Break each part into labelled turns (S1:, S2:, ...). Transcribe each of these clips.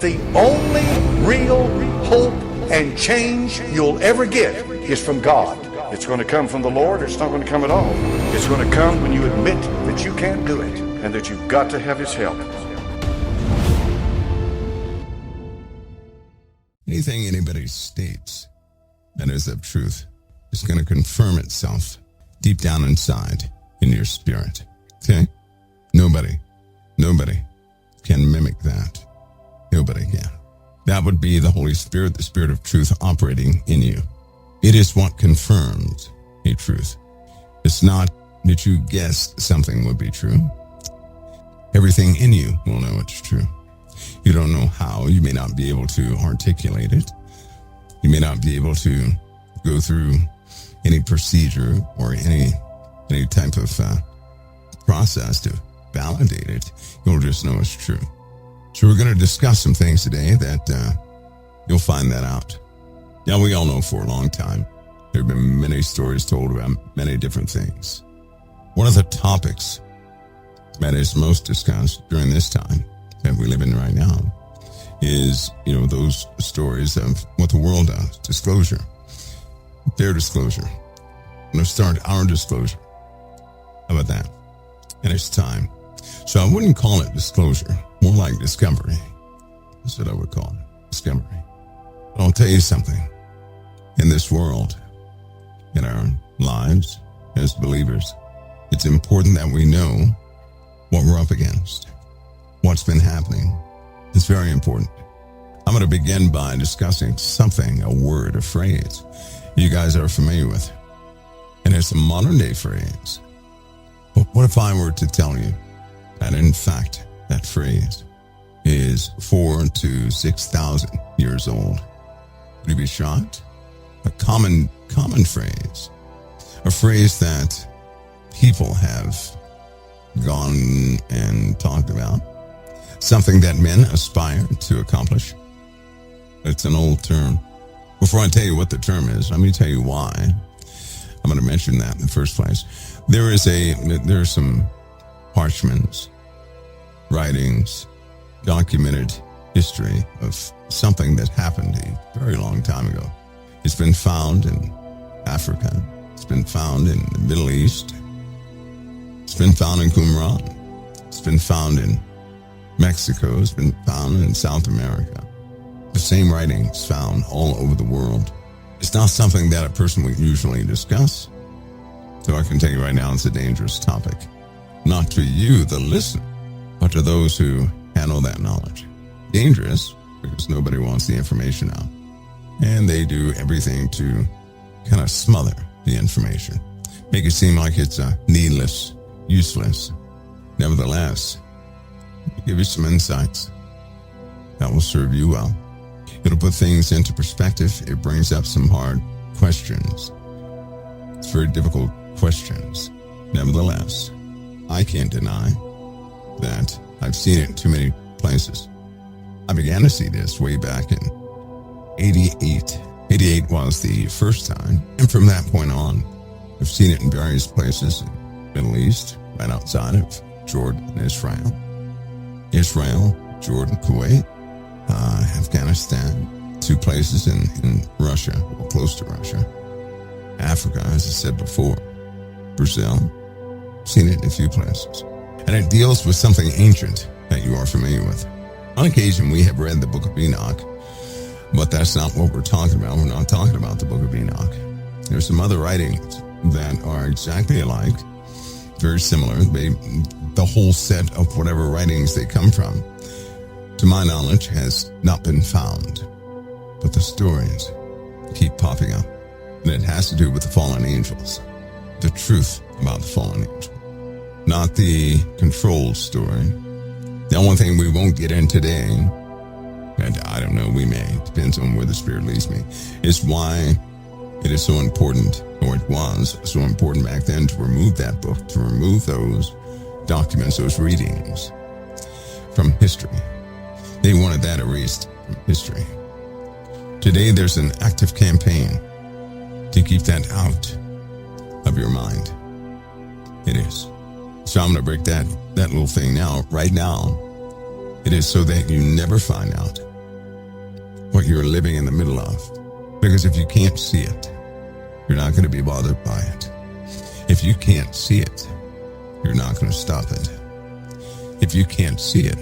S1: The only real hope and change you'll ever get is from God. It's going to come from the Lord, or it's not going to come at all. It's going to come when you admit that you can't do it and that you've got to have His help.
S2: Anything anybody states that is of truth is going to confirm itself deep down inside in your spirit. Okay? Nobody can mimic that. Nobody can. That would be the Holy Spirit, the Spirit of truth operating in you. It is what confirms a truth. It's not that you guessed something would be true. Everything in you will know it's true. You don't know how. You may not be able to articulate it. You may not be able to go through any procedure or any type of process to validate it. You'll just know it's true. So we're going to discuss some things today that you'll find that out. Now, we all know for a long time there have been many stories told about many different things. One of the topics that is most discussed during this time that we live in right now is, those stories of what the world does. Disclosure. Their disclosure. I'm going to start our disclosure. How about that? And it's time. So I wouldn't call it disclosure, more like discovery. That's what I would call it, discovery. But I'll tell you something. In this world, in our lives as believers, it's important that we know what we're up against, what's been happening. It's very important. I'm going to begin by discussing something, a word, a phrase you guys are familiar with. And it's a modern day phrase. But what if I were to tell you that in fact that phrase is 4,000 to 6,000 years old? Would you be shocked? A common phrase. A phrase that people have gone and talked about. Something that men aspire to accomplish. It's an old term. Before I tell you what the term is, let me tell you why I'm going to mention that in the first place. There are some parchments, writings, documented history of something that happened a very long time ago. It's been found in Africa. It's been found in the Middle East. It's been found in Qumran. It's been found in Mexico. It's been found in South America. The same writings found all over the world. It's not something that a person would usually discuss. So I can tell you right now, it's a dangerous topic. Not to you, the listener, but to those who handle that knowledge. Dangerous because nobody wants the information out. And they do everything to kind of smother the information. Make it seem like it's needless, useless. Nevertheless, give you some insights that will serve you well. It'll put things into perspective. It brings up some hard questions. It's very difficult questions. Nevertheless, I can't deny that I've seen it in too many places. I began to see this way back in 88. 88 was the first time. And from that point on, I've seen it in various places in the Middle East, right outside of Jordan and Israel, Jordan, Kuwait, Afghanistan, 2 places in Russia, or close to Russia, Africa, as I said before, Brazil. Seen it in a few places. And it deals with something ancient that you are familiar with. On occasion, we have read the book of Enoch, but that's not what we're talking about. We're not talking about the book of Enoch. There's some other writings that are exactly alike, very similar. The whole set of whatever writings they come from, to my knowledge, has not been found. But the stories keep popping up. And it has to do with the fallen angels. The truth about the fallen angel. Not the controlled story. The only thing we won't get in today, and I don't know, we may, depends on where the Spirit leads me, is why it is so important, or it was so important back then, to remove that book, to remove those documents, those readings from history. They wanted that erased from history. Today, there's an active campaign to keep that out of your mind. It is. So I'm going to break that little thing now. Right now, it is so that you never find out what you're living in the middle of. Because if you can't see it, you're not going to be bothered by it. If you can't see it, you're not going to stop it. If you can't see it,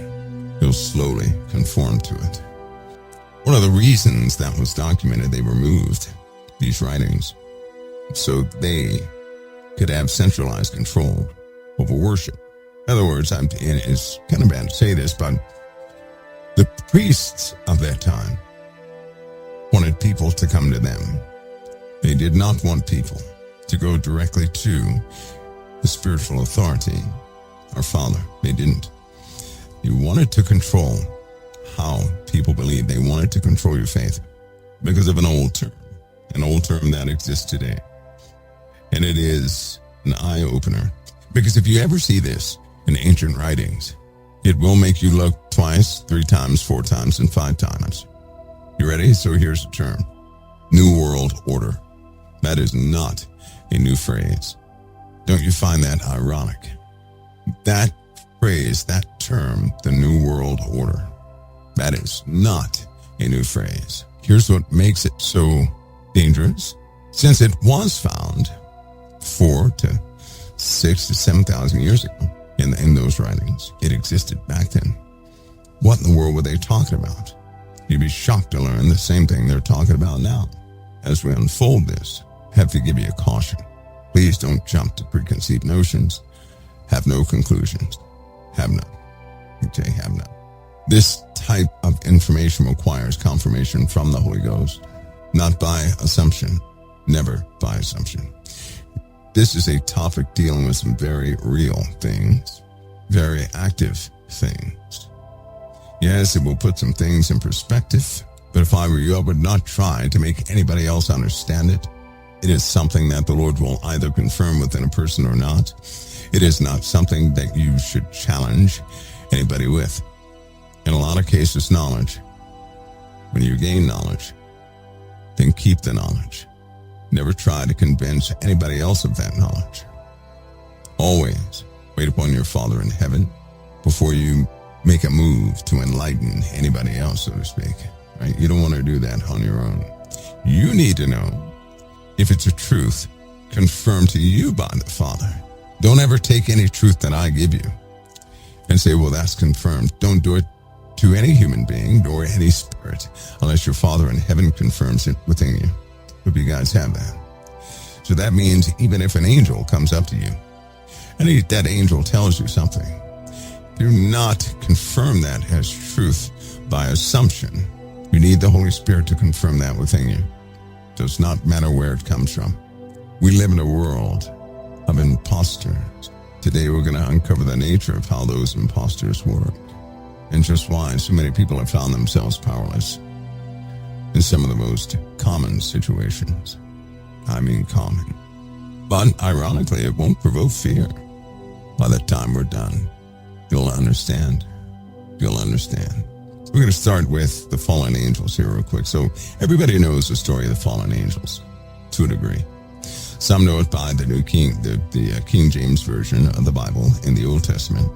S2: you'll slowly conform to it. One of the reasons that was documented, they removed these writings so they could have centralized control over worship. In other words, and it's kind of bad to say this, but the priests of that time wanted people to come to them. They did not want people to go directly to the spiritual authority, our Father. They didn't. You wanted to control how people believe. They wanted to control your faith because of an old term that exists today. And it is an eye-opener. Because if you ever see this in ancient writings, it will make you look twice, 3 times, 4 times, and 5 times. You ready? So here's the term. New World Order. That is not a new phrase. Don't you find that ironic? That phrase, that term, the New World Order, that is not a new phrase. Here's what makes it so dangerous. Since it was found 4 to 6 to 7,000 years ago in those writings, it existed back then. What in the world were they talking about? You'd be shocked to learn the same thing they're talking about now. As we unfold this, I have to give you a caution. Please don't jump to preconceived notions. Have no conclusions. Have none. Okay, have none. This type of information requires confirmation from the Holy Ghost, not by assumption, never by assumption. This is a topic dealing with some very real things, very active things. Yes, it will put some things in perspective, but if I were you, I would not try to make anybody else understand it. It is something that the Lord will either confirm within a person or not. It is not something that you should challenge anybody with. In a lot of cases, knowledge. When you gain knowledge, then keep the knowledge. Never try to convince anybody else of that knowledge. Always wait upon your Father in heaven before you make a move to enlighten anybody else, so to speak. Right? You don't want to do that on your own. You need to know if it's a truth confirmed to you by the Father. Don't ever take any truth that I give you and say, well, that's confirmed. Don't do it to any human being or any spirit unless your Father in heaven confirms it within you. Hope you guys have that. So that means even if an angel comes up to you and that angel tells you something, do not confirm that as truth by assumption. You need the Holy Spirit to confirm that within you. It does not matter where it comes from. We live in a world of imposters. Today we're going to uncover the nature of how those imposters work and just why so many people have found themselves powerless in some of the most common situations. I mean common. But ironically, it won't provoke fear. By the time we're done, you'll understand. You'll understand. We're going to start with the fallen angels here real quick. So everybody knows the story of the fallen angels to a degree. Some know it by the King James Version of the Bible in the Old Testament,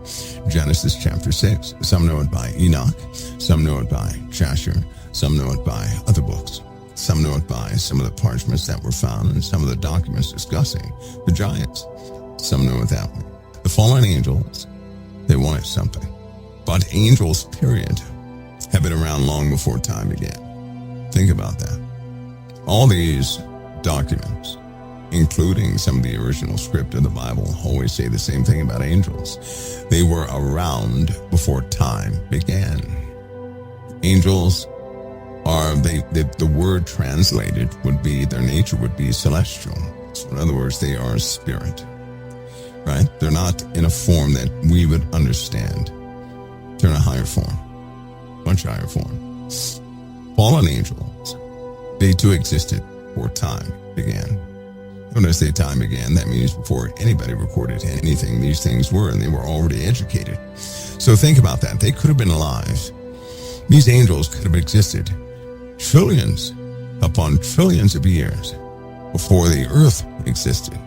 S2: Genesis chapter 6. Some know it by Enoch. Some know it by Jasher. Some know it by other books. Some know it by some of the parchments that were found and some of the documents discussing the giants. Some know it that way. The fallen angels, they wanted something. But angels, period, have been around long before time began. Think about that. All these documents, including some of the original script of the Bible, always say the same thing about angels. They were around before time began. Angels are, the word translated would be, their nature would be celestial. So in other words, they are a spirit, right? They're not in a form that we would understand. They're in a higher form, much higher form. Fallen angels, they too existed before time began. When I say time began, that means before anybody recorded anything, these things were, and they were already educated. So think about that. They could have been alive. These angels could have existed trillions upon trillions of years before the earth existed.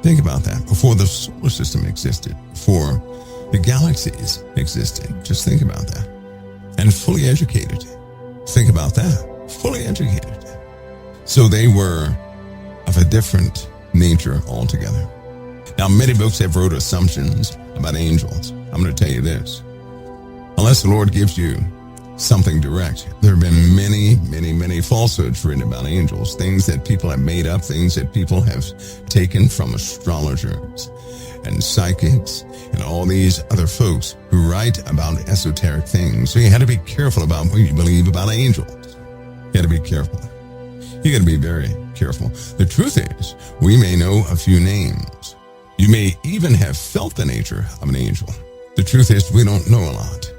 S2: Think about that. Before the solar system existed, before the galaxies existed. Just think about that. And fully educated. Think about that. fully educated. So they were of a different nature altogether. Now, many books have wrote assumptions about angels. I'm going to tell you this. Unless the Lord gives you something direct, there have been many falsehoods written about angels, things that people have made up, things that people have taken from astrologers and psychics and all these other folks who write about esoteric things. So you had to be careful about what you believe about angels. You got to be careful. You got to be very careful. The truth is, we may know a few names. You may even have felt the nature of an angel. The truth is, we don't know a lot.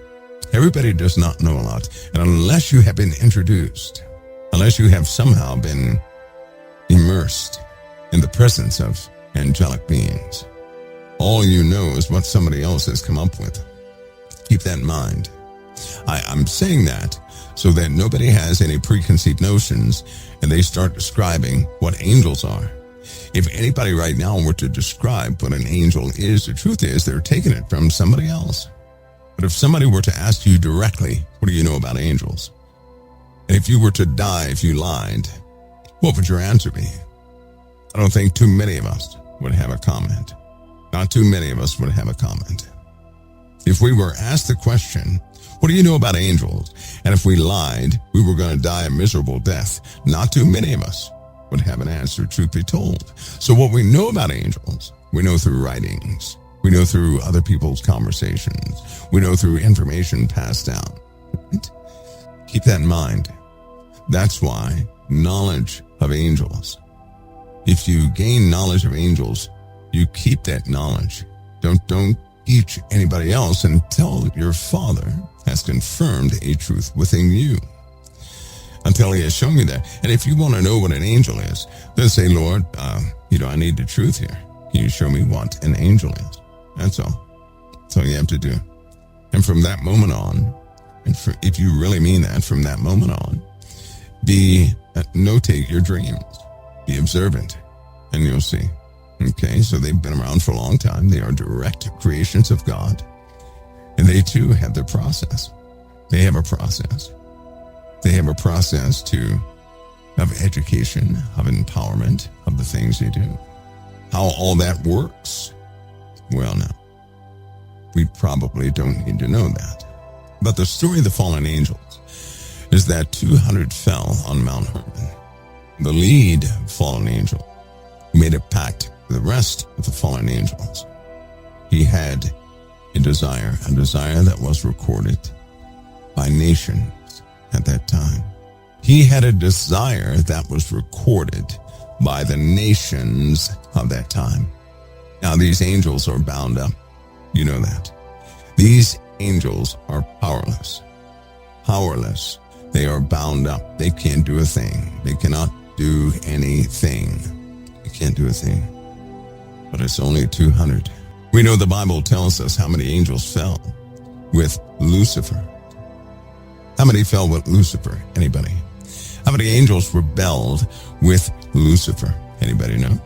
S2: Everybody does not know a lot. And unless you have been introduced, unless you have somehow been immersed in the presence of angelic beings, all you know is what somebody else has come up with. Keep that in mind. I'm saying that so that nobody has any preconceived notions and they start describing what angels are. If anybody right now were to describe what an angel is, the truth is they're taking it from somebody else. But if somebody were to ask you directly, what do you know about angels? And if you were to die if you lied, what would your answer be? I don't think too many of us would have a comment. Not too many of us would have a comment. If we were asked the question, what do you know about angels? And if we lied, we were going to die a miserable death. Not too many of us would have an answer, truth be told. So what we know about angels, we know through writings. We know through other people's conversations. We know through information passed down. Right? Keep that in mind. That's why knowledge of angels. If you gain knowledge of angels, you keep that knowledge. Don't teach anybody else until your Father has confirmed a truth within you. Until he has shown you that. And if you want to know what an angel is, then say, Lord, I need the truth here. Can you show me what an angel is? That's all. That's all you have to do. And from that moment on, if you really mean that, from that moment on, notate your dreams. Be observant, and you'll see. Okay, so they've been around for a long time. They are direct creations of God. And they too have their process. They have a process. They have a process of education, of empowerment, of the things they do. How all that works? Well, no. We probably don't need to know that. But the story of the fallen angels is that 200 fell on Mount Hermon. The lead fallen angel made a pact with the rest of the fallen angels. He had a desire that was recorded by nations at that time. He had a desire that was recorded by the nations of that time. Now, these angels are bound up. You know that. These angels are powerless. Powerless. They are bound up. They can't do a thing. They cannot do anything. They can't do a thing. But it's only 200. We know the Bible tells us how many angels fell with Lucifer. How many fell with Lucifer? Anybody? How many angels rebelled with Lucifer? Anybody know?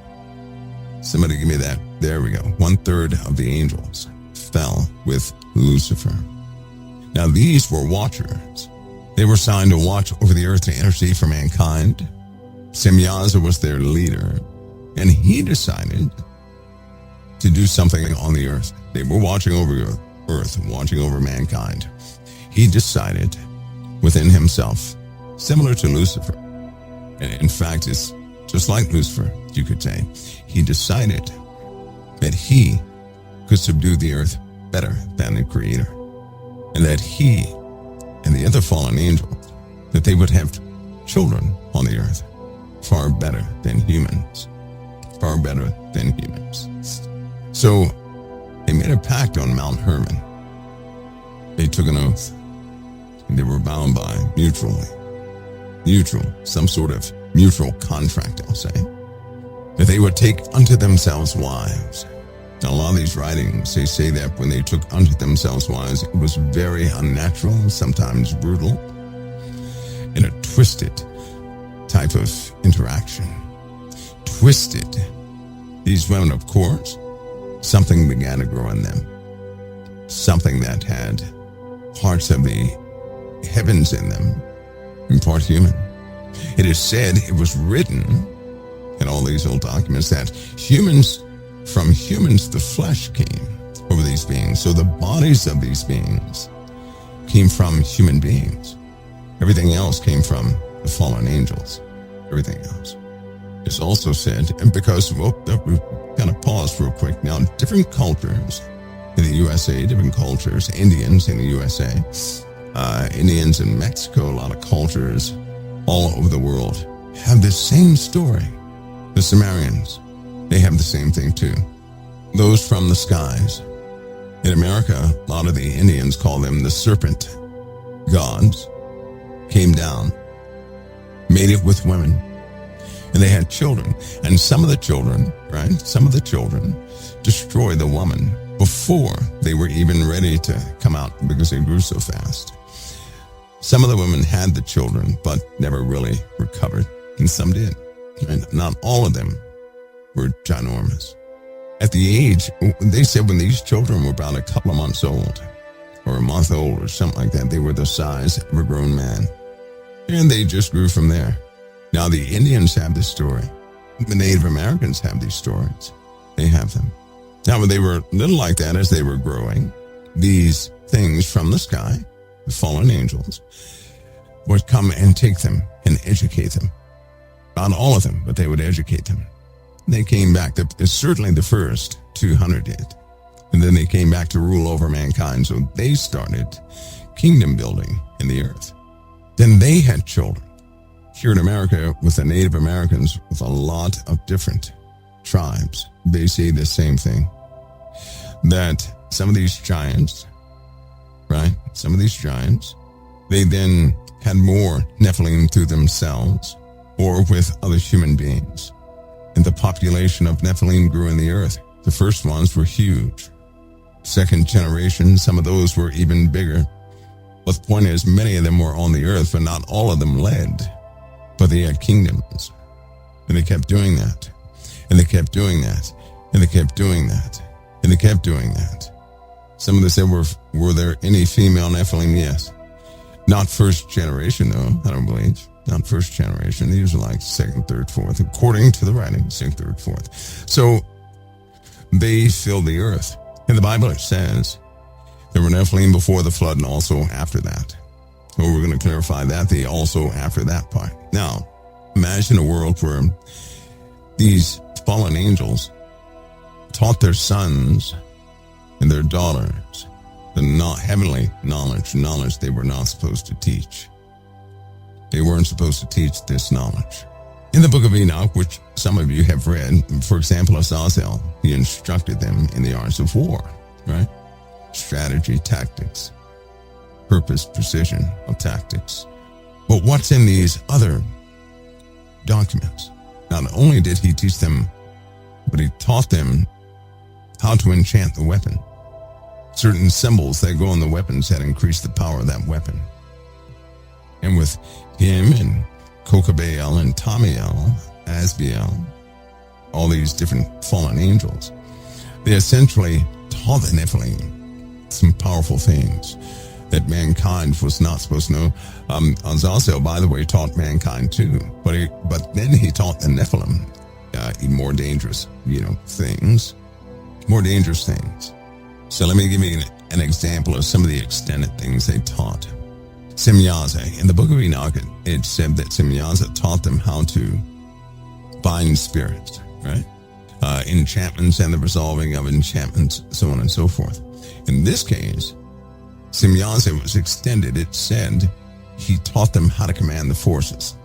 S2: Somebody give me that. There we go. 1/3 of the angels fell with Lucifer. Now these were watchers. They were assigned to watch over the earth to intercede for mankind. Simyazza was their leader, and he decided to do something on the earth. They were watching over the earth, watching over mankind. He decided within himself, similar to Lucifer, and in fact it's just like Lucifer, you could say, he decided that he could subdue the earth better than the Creator, and that he and the other fallen angels, that they would have children on the earth far better than humans. Far better than humans. So they made a pact on Mount Hermon. They took an oath. And they were bound by some sort of mutual contract, I'll say, that they would take unto themselves wives. Now, a lot of these writings, they say that when they took unto themselves wives, it was very unnatural, sometimes brutal, and a twisted type of interaction. Twisted. These women, of course, something began to grow in them. Something that had parts of the heavens in them, in part human, It is said, it was written in all these old documents that from humans the flesh came over these beings. So the bodies of these beings came from human beings. Everything else came from the fallen angels. Everything else. It's also said, and because, we've kind of paused real quick now, different cultures in the USA, different cultures, Indians in the USA, Indians in Mexico, a lot of cultures all over the world have this same story. The Sumerians, they have the same thing too. Those from the skies. In America, a lot of the Indians call them the serpent gods, came down, made it with women, and they had children. And some of the children, destroyed the woman before they were even ready to come out because they grew so fast. Some of the women had the children, but never really recovered, and some did. And not all of them were ginormous. At the age, they said when these children were about a couple of months old, or a month old, or something like that, they were the size of a grown man. And they just grew from there. Now the Indians have this story. The Native Americans have these stories. They have them. Now when they were little like that, as they were growing, these things from the sky, the fallen angels, would come and take them and educate them. Not all of them, but they would educate them. They came back. Certainly the first 200 did. And then they came back to rule over mankind. So they started kingdom building in the earth. Then they had children. Here in America, with the Native Americans, with a lot of different tribes, they say the same thing. That some of these giants, they then had more Nephilim through themselves or with other human beings. And the population of Nephilim grew in the earth. The first ones were huge. Second generation, some of those were even bigger. But the point is, many of them were on the earth, but not all of them led. But they had kingdoms. And they kept doing that. And they kept doing that. And they kept doing that. And they kept doing that. Some of them said, were there any female Nephilim? Yes. Not first generation, though, I don't believe. Not first generation. These are like second, third, fourth, according to the writing, second, third, fourth. So they filled the earth. In the Bible, it says there were Nephilim before the flood and also after that. So we're going to clarify that, the also after that part. Now, imagine a world where these fallen angels taught their sons and their daughters the heavenly knowledge they were not supposed to teach. They weren't supposed to teach this knowledge. In the book of Enoch, which some of you have read, for example, Azazel, he instructed them in the arts of war, right? Strategy, tactics, purpose, precision of tactics. But what's in these other documents? Not only did he teach them, but he taught them how to enchant the weapon. Certain symbols that go on the weapons that increase the power of that weapon. And with him and Kokabeel and Tamiel, Asbiel, all these different fallen angels, they essentially taught the Nephilim some powerful things that mankind was not supposed to know. Azazel, by the way, taught mankind too, but then he taught the Nephilim more dangerous, things, more dangerous things. So let me give you an example of some of the extended things they taught. Simyazza. In the book of Enoch, it said that Simyazza taught them how to bind spirits, right? Enchantments and the resolving of enchantments, so on and so forth. In this case, Simyazza was extended. It said he taught them how to command the forces,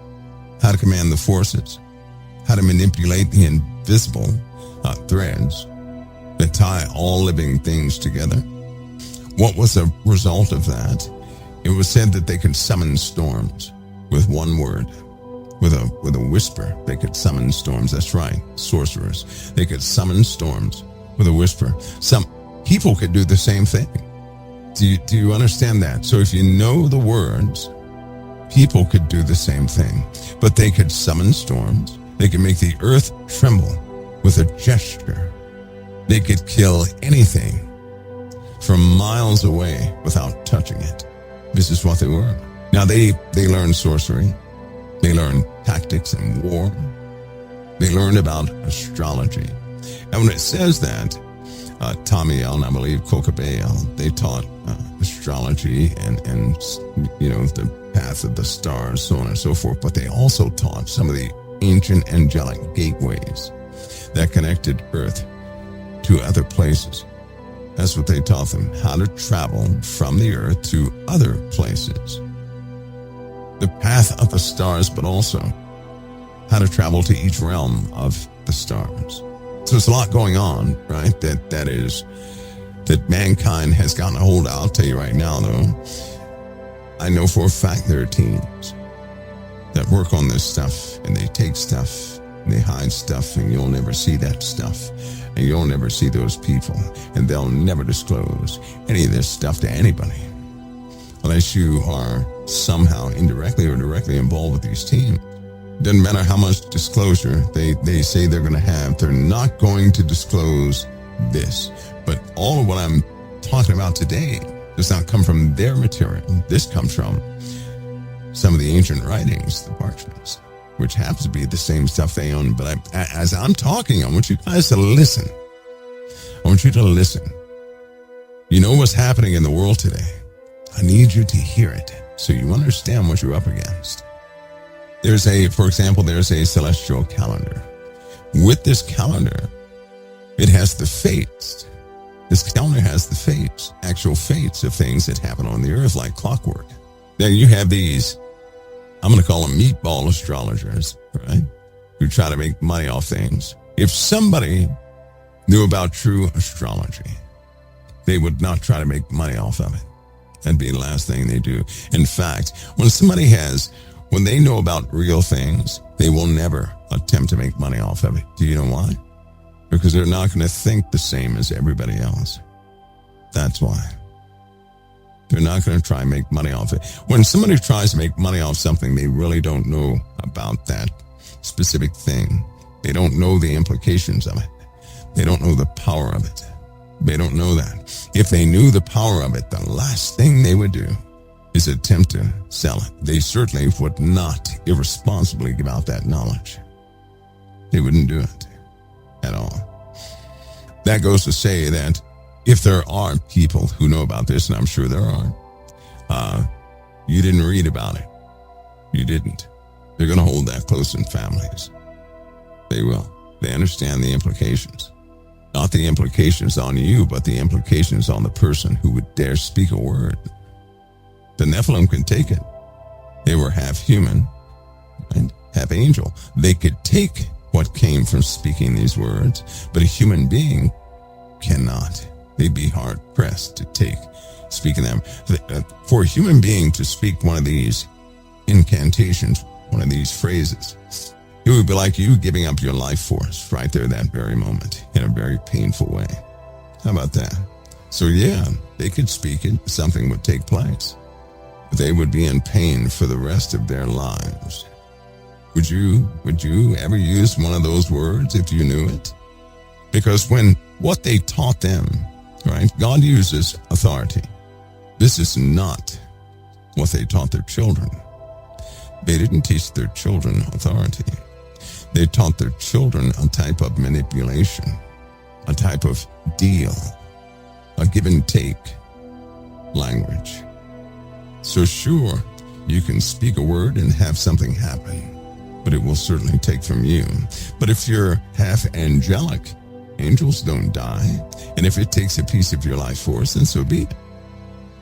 S2: how to manipulate the invisible threads that tie all living things together. What was the result of that? It was said that they could summon storms with one word, with a whisper. They could summon storms. That's right, sorcerers. They could summon storms with a whisper. Some people could do the same thing. Do you understand that? So if you know the words, people could do the same thing. But they could summon storms. They could make the earth tremble with a gesture. They could kill anything from miles away without touching it. This is what they were. Now they learned sorcery. They learned tactics in war. They learned about astrology. And when it says that, Tamiel and I believe Kokabeel, they taught astrology and the path of the stars, so on and so forth. But they also taught some of the ancient angelic gateways that connected Earth to other places. That's what they taught them, how to travel from the Earth to other places. The path of the stars, but also how to travel to each realm of the stars. So there's a lot going on, right? That mankind has gotten a hold of. I'll tell you right now, though, I know for a fact there are teams that work on this stuff, and they take stuff, and they hide stuff, and you'll never see that stuff, and you'll never see those people, and they'll never disclose any of this stuff to anybody unless you are somehow indirectly or directly involved with these teams. Doesn't matter how much disclosure they say they're going to have. They're not going to disclose this. But all of what I'm talking about today does not come from their material. This comes from some of the ancient writings, the parchments, which happens to be the same stuff they own. But as I'm talking, I want you guys to listen. I want you to listen. You know what's happening in the world today. I need you to hear it so you understand what you're up against. For example, there's a celestial calendar. With this calendar, it has the fates. This calendar has the fates, actual fates of things that happen on the earth like clockwork. Then you have these, I'm going to call them meatball astrologers, right? Who try to make money off things. If somebody knew about true astrology, they would not try to make money off of it. That'd be the last thing they do. In fact, when they know about real things, they will never attempt to make money off of it. Do you know why? Because they're not going to think the same as everybody else. That's why. They're not going to try and make money off it. When somebody tries to make money off something, they really don't know about that specific thing. They don't know the implications of it. They don't know the power of it. They don't know that. If they knew the power of it, the last thing they would do is attempt to sell it. They certainly would not irresponsibly give out that knowledge. They wouldn't do it at all. That goes to say that if there are people who know about this, and I'm sure there are, you didn't read about it. You didn't. They're going to hold that close in families. They will. They understand the implications. Not the implications on you, but the implications on the person who would dare speak a word. The Nephilim can take it. They were half human and half angel. They could take what came from speaking these words, but a human being cannot. They'd be hard-pressed to take speaking them. For a human being to speak one of these incantations, one of these phrases, it would be like you giving up your life force right there that very moment in a very painful way. How about that? So yeah, they could speak it, something would take place. They would be in pain for the rest of their lives. Would you ever use one of those words if you knew it? Because when what they taught them, right, God uses authority. This is not what they taught their children. They didn't teach their children authority. They taught their children a type of manipulation, a type of deal, a give and take language. So sure, you can speak a word and have something happen, but it will certainly take from you. But if you're half angelic, angels don't die. And if it takes a piece of your life force, then so be it.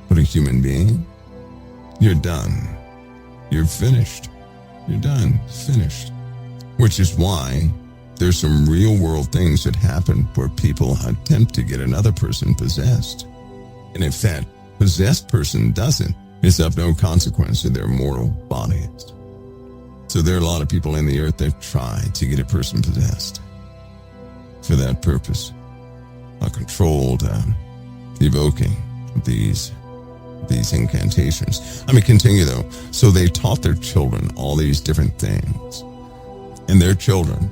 S2: But a human being, you're done. You're finished. You're done. Finished. Which is why there's some real world things that happen where people attempt to get another person possessed. And if that possessed person doesn't, it's of no consequence to their mortal bodies. So there are a lot of people in the earth that try to get a person possessed for that purpose. A controlled evoking of these incantations. Let me continue though. So they taught their children all these different things. And their children,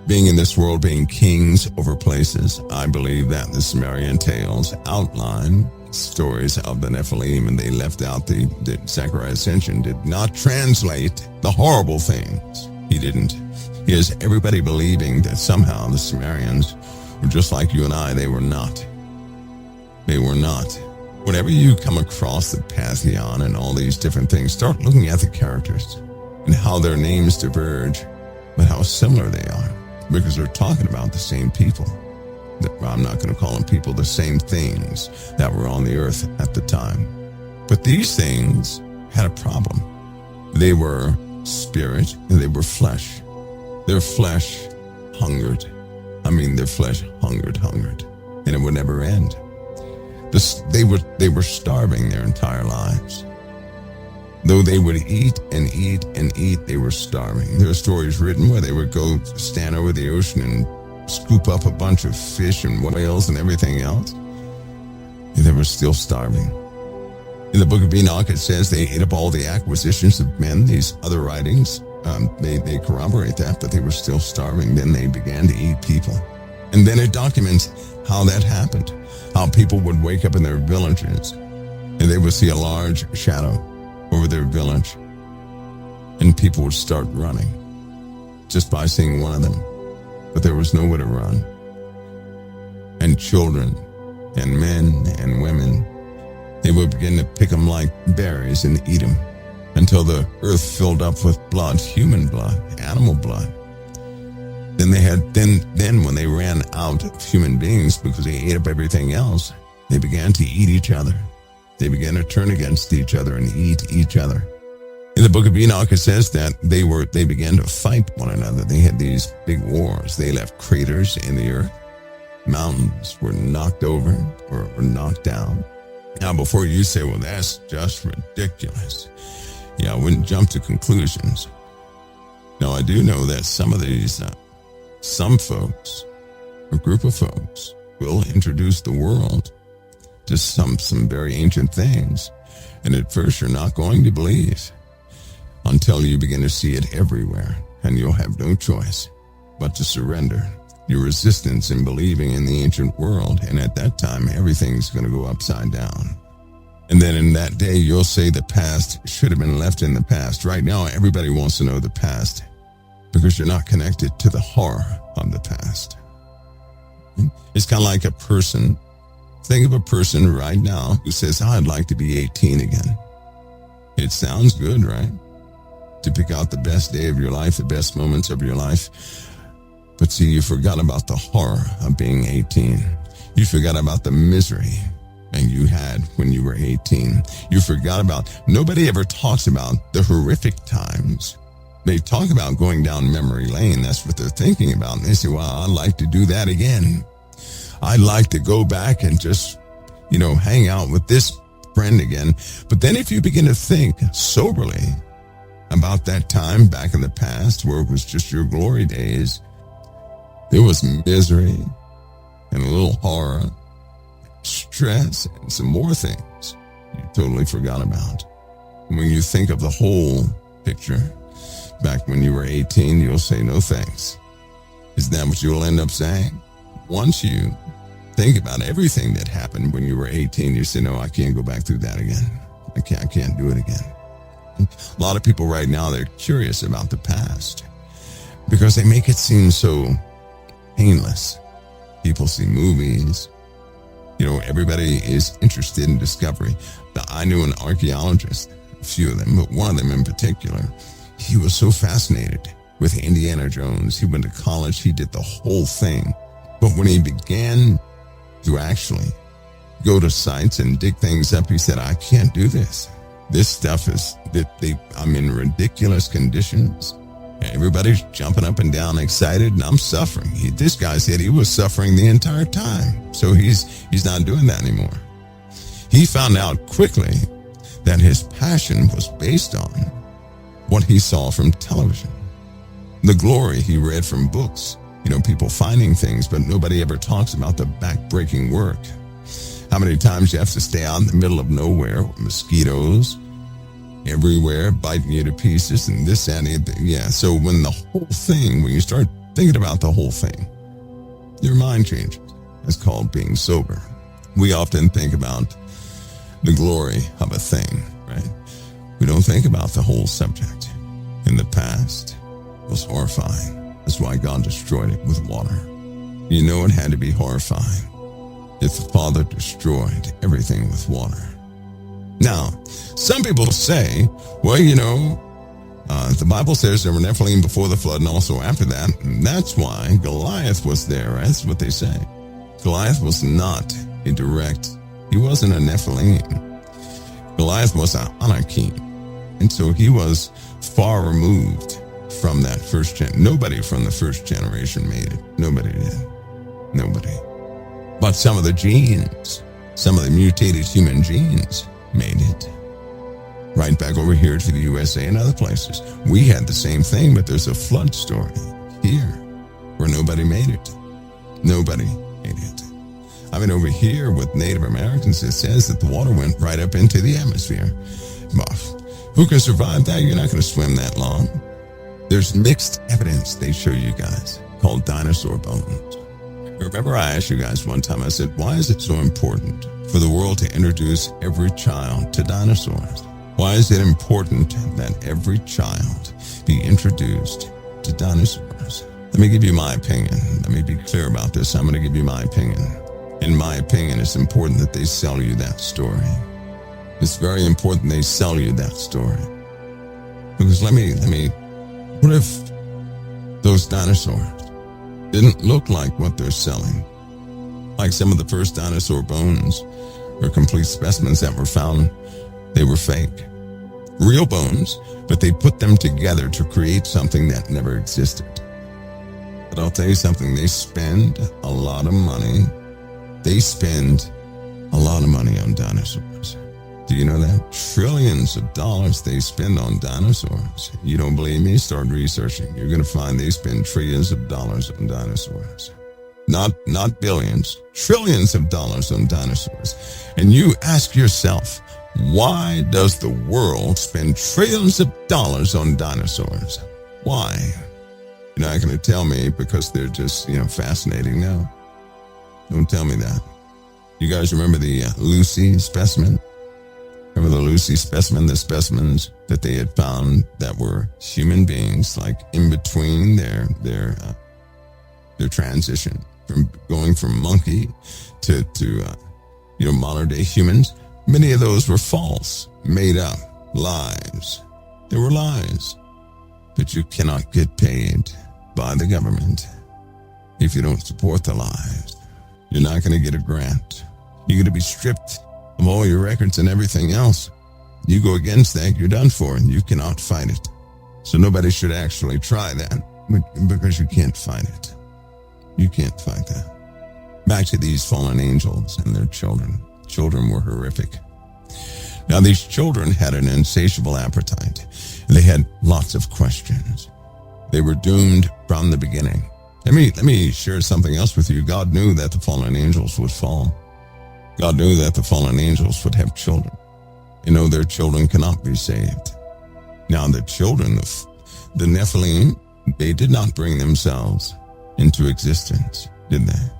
S2: being in this world, being kings over places, I believe that the Sumerian tales outline stories of the Nephilim, and they left out the Zechariah's ascension, did not translate the horrible things. He didn't. Here's everybody believing that somehow the Sumerians were just like you and I. They were not. They were not. Whenever you come across the pantheon and all these different things, start looking at the characters and how their names diverge, but how similar they are, because they're talking about the same people. I'm not going to call them people, the same things that were on the earth at the time. But these things had a problem. They were spirit and they were flesh. Their flesh hungered. Their flesh hungered, and it would never end. They were starving their entire lives. Though they would eat and eat and eat, they were starving. There are stories written where they would go stand over the ocean and scoop up a bunch of fish and whales and everything else, and they were still starving. In the book of Enoch, it says they ate up all the acquisitions of men. These other writings, they corroborate that, but they were still starving. Then they began to eat people. And then it documents how that happened, how people would wake up in their villages, and they would see a large shadow over their village, and people would start running just by seeing one of them. But there was nowhere to run. And children and men and women, they would begin to pick them like berries and eat them until the earth filled up with blood, human blood, animal blood. Then when they ran out of human beings because they ate up everything else, they began to eat each other. They began to turn against each other and eat each other. In the book of Enoch, it says that they began to fight one another. They had these big wars. They left craters in the earth. Mountains were knocked over or knocked down. Now, before you say, well, that's just ridiculous. Yeah, I wouldn't jump to conclusions. Now, I do know that some of these, some folks, a group of folks, will introduce the world to some very ancient things. And at first, you're not going to believe until you begin to see it everywhere, and you'll have no choice but to surrender your resistance in believing in the ancient world, and at that time, everything's going to go upside down. And then in that day, you'll say the past should have been left in the past. Right now, everybody wants to know the past because you're not connected to the horror of the past. It's kind of like a person. Think of a person right now who says, I'd like to be 18 again. It sounds good, right? To pick out the best day of your life, the best moments of your life. But see, you forgot about the horror of being 18. You forgot about the misery that you had when you were 18. You forgot about, nobody ever talks about the horrific times. They talk about going down memory lane. That's what they're thinking about. And they say, well, I'd like to do that again. I'd like to go back and just, hang out with this friend again. But then if you begin to think soberly about that time back in the past where it was just your glory days, there was misery and a little horror, stress, and some more things you totally forgot about. When you think of the whole picture, back when you were 18, you'll say, no thanks. Isn't that what you'll end up saying? Once you think about everything that happened when you were 18, you say, no, I can't go back through that again. I can't do it again. A lot of people right now, they're curious about the past because they make it seem so painless. People see movies. Everybody is interested in discovery. I knew an archaeologist, a few of them, but one of them in particular, he was so fascinated with Indiana Jones. He went to college. He did the whole thing. But when he began to actually go to sites and dig things up, he said, I can't do this. This stuff I'm in ridiculous conditions. Everybody's jumping up and down excited, and I'm suffering. This guy said he was suffering the entire time. So he's not doing that anymore. He found out quickly that his passion was based on what he saw from television. The glory he read from books. People finding things, but nobody ever talks about the back-breaking work. How many times you have to stay out in the middle of nowhere with mosquitoes everywhere biting you to pieces and this and it. Yeah, so when you start thinking about the whole thing, your mind changes. It's called being sober. We often think about the glory of a thing, right? We don't think about the whole subject. In the past, it was horrifying. That's why God destroyed it with water. You know it had to be horrifying if the Father destroyed everything with water. Now, some people say, well, the Bible says there were Nephilim before the flood and also after that. And that's why Goliath was there. Right? That's what they say. Goliath was not he wasn't a Nephilim. Goliath was an Anakim. And so he was far removed from that Nobody from the first generation made it. Nobody did. Nobody. But some of the mutated human genes made it. Right back over here to the USA and other places. We had the same thing, but there's a flood story here where nobody made it. Nobody made it. I mean, over here with Native Americans, it says that the water went right up into the atmosphere. Who can survive that? You're not going to swim that long. There's mixed evidence they show you guys called dinosaur bones. Remember I asked you guys one time, I said, why is it so important for the world to introduce every child to dinosaurs? Why is it important that every child be introduced to dinosaurs? Let me give you my opinion. Let me be clear about this. I'm going to give you my opinion. In my opinion, it's important that they sell you that story. It's very important they sell you that story. Because what if those dinosaurs didn't look like what they're selling? Like some of the first dinosaur bones or complete specimens that were found, they were fake. Real bones, but they put them together to create something that never existed. But I'll tell you something, they spend a lot of money. They spend a lot of money on dinosaurs. Do you know that? Trillions of dollars they spend on dinosaurs. You don't believe me? Start researching. You're going to find they spend trillions of dollars on dinosaurs. Not billions, trillions of dollars on dinosaurs. And you ask yourself, why does the world spend trillions of dollars on dinosaurs? Why? You're not going to tell me because they're just, fascinating. No. Don't tell me that. You guys remember the Lucy specimen? Remember the Lucy specimen, the specimens that they had found that were human beings, like in between their transition from going from monkey to modern day humans. Many of those were false, made up, lies. They were lies. But you cannot get paid by the government if you don't support the lies. You're not going to get a grant. You're going to be stripped of all your records and everything else. You go against that, you're done for, and you cannot fight it. So nobody should actually try that because you can't fight it. You can't fight that. Back to these fallen angels and their children. Children were horrific. Now, these children had an insatiable appetite. They had lots of questions. They were doomed from the beginning. Let me share something else with you. God knew that the fallen angels would fall. God knew that the fallen angels would have children. Their children cannot be saved. Now, the children, the Nephilim, they did not bring themselves into existence, did they?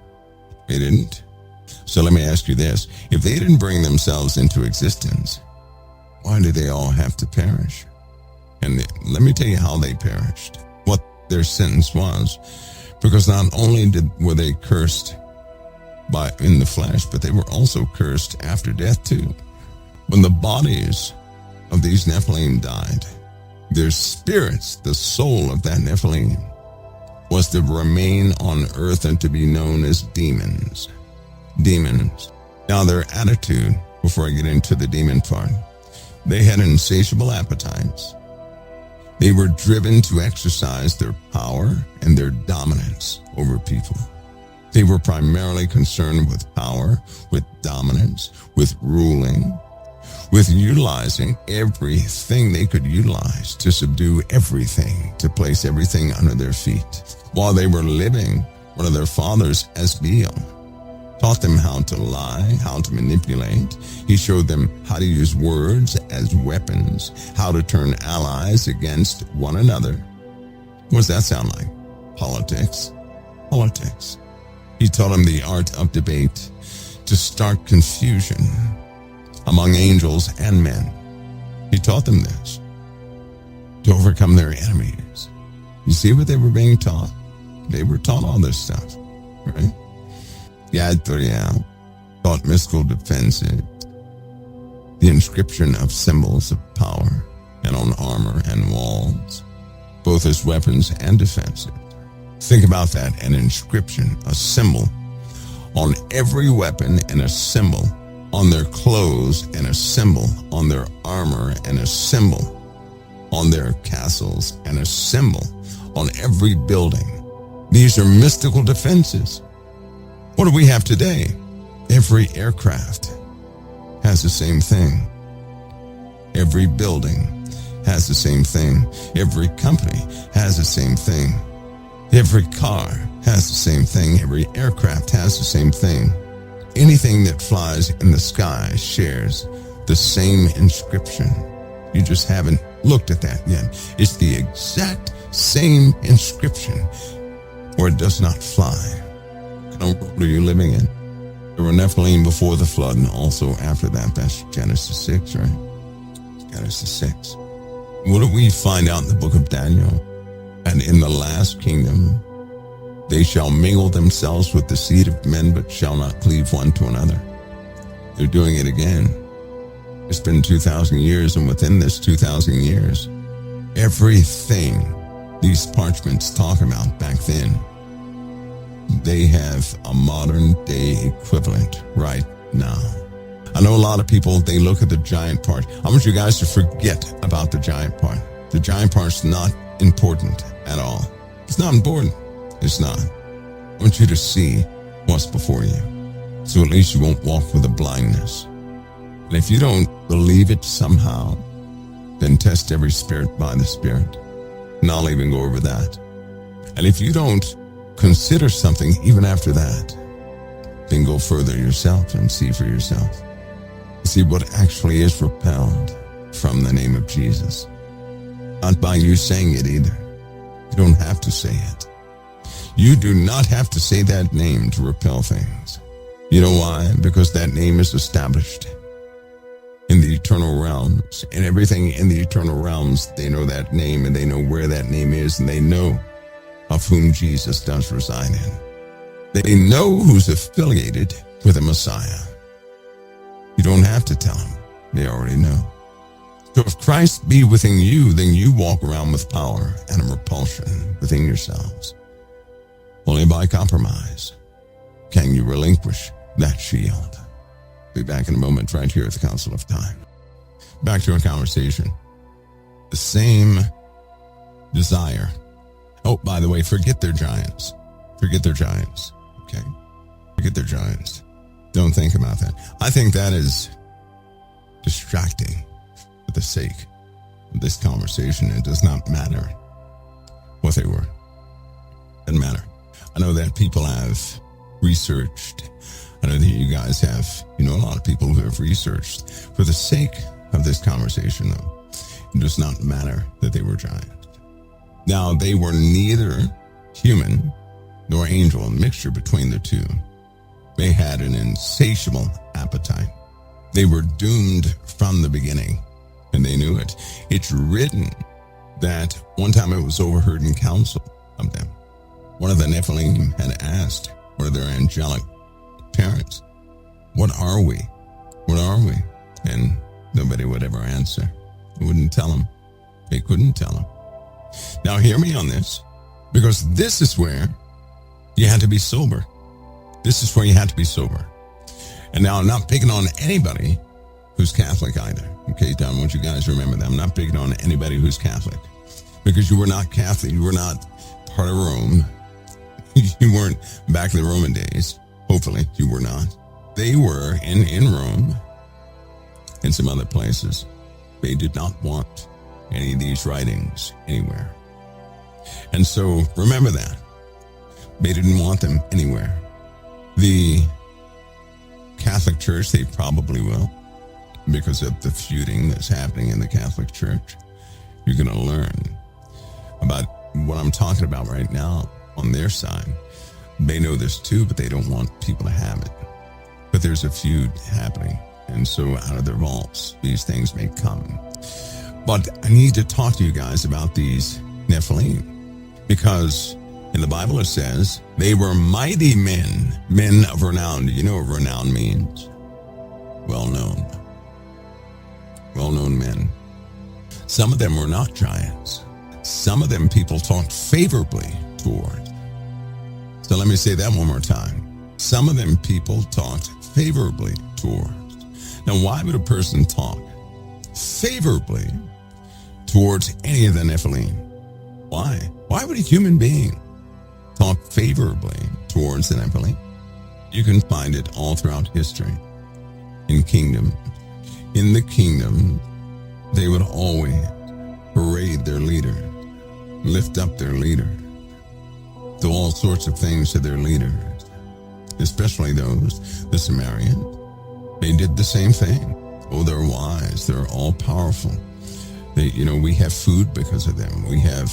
S2: They didn't. So let me ask you this. If they didn't bring themselves into existence, why did they all have to perish? And let me tell you how they perished, what their sentence was. Because not only were they cursed in the flesh, but they were also cursed after death too. When the bodies of these Nephilim died, their spirits, the soul of that Nephilim, was to remain on earth and to be known as demons. Demons. Now their attitude, before I get into the demon part, they had insatiable appetites. They were driven to exercise their power and their dominance over people. They were primarily concerned with power, with dominance, with ruling, with utilizing everything they could utilize to subdue everything, to place everything under their feet. While they were living, one of their fathers, Azazel, taught them how to lie, how to manipulate. He showed them how to use words as weapons, how to turn allies against one another. What does that sound like? Politics. Politics. He taught them the art of debate, to start confusion. among angels and men. He taught them this, to overcome their enemies. You see what they were being taught? They were taught all this stuff, right? Yad taught mystical defenses, the inscription of symbols of power, and on armor and walls, both as weapons and defenses. Think about that, an inscription, a symbol on every weapon, and a symbol on their clothes, and a symbol on their armor, and a symbol on their castles, and a symbol on every building. These are mystical defenses. What do we have today? Every aircraft has the same thing. Every building has the same thing. Every company has the same thing. Every car has the same thing. Every aircraft has the same thing. Anything that flies in the sky shares the same inscription. You just haven't looked at that yet. It's the exact same inscription, or it does not fly. What kind of world are you living in? There were Nephilim before the flood, and also after that. That's Genesis 6, right? Genesis 6. What do we find out in the book of Daniel? And in the last kingdom, they shall mingle themselves with the seed of men, but shall not cleave one to another. They're doing it again. It's been 2,000 years, and within this 2,000 years, everything these parchments talk about back then, they have a modern day equivalent right now. I know a lot of people, they look at the giant part. I want you guys to forget about the giant part. The giant part's not important at all. It's not important. It's not. I want you to see what's before you, so at least you won't walk with a blindness. And if you don't believe it somehow, then test every spirit by the Spirit. And I'll even go over that. And if you don't consider something even after that, then go further yourself and see for yourself. See what actually is repelled from the name of Jesus. Not by you saying it either. You don't have to say it. You do not have to say that name to repel things. You know why? Because that name is established in the eternal realms. And everything in the eternal realms, they know that name, and they know where that name is, and they know of whom Jesus does reside in. They know who's affiliated with the Messiah. You don't have to tell them. They already know. So if Christ be within you, then you walk around with power and a repulsion within yourselves. Only by compromise can you relinquish that shield. Be back in a moment right here at the Council of Time. Back to our conversation. The same desire. Oh, by the way, forget their giants. Forget their giants. Okay? Forget their giants. Don't think about that. I think that is distracting for the sake of this conversation. It does not matter what they were. Doesn't matter. I know that people have researched. I know that you guys have, a lot of people who have researched. For the sake of this conversation, though, it does not matter that they were giants. Now, they were neither human nor angel, a mixture between the two. They had an insatiable appetite. They were doomed from the beginning, and they knew it. It's written that one time it was overheard in council of them. One of the Nephilim had asked one of their angelic parents, what are we? What are we? And nobody would ever answer. They wouldn't tell them. They couldn't tell them. Now hear me on this, because this is where you had to be sober. This is where you had to be sober. And now I'm not picking on anybody who's Catholic either. Okay, I want you guys to remember that. I'm not picking on anybody who's Catholic, because you were not Catholic. You were not part of Rome. You weren't back in the Roman days. Hopefully you were not. They were in Rome and some other places. They did not want any of these writings anywhere. And so remember that. They didn't want them anywhere. The Catholic Church, they probably will, because of the feuding that's happening in the Catholic Church. You're going to learn about what I'm talking about right now on their side. They know this too, but they don't want people to have it. But there's a feud happening And so out of their vaults, these things may come. But I need to talk to you guys about these Nephilim, because in the Bible it says they were mighty men, men of renown. Do you know what renown means? Well-known. Well-known men. Some of them were not giants. Some of them people talked favorably toward. So let me say that one more time. Some of them people talked favorably toward. Now, why would a person talk favorably towards any of the Nephilim? Why? Why would a human being talk favorably towards the Nephilim? You can find it all throughout history. In the kingdom, they would always parade their leader, lift up their leader, do all sorts of things to their leaders, especially those, the Sumerians. They did the same thing. Oh, they're wise. They're all powerful. We have food because of them. We have,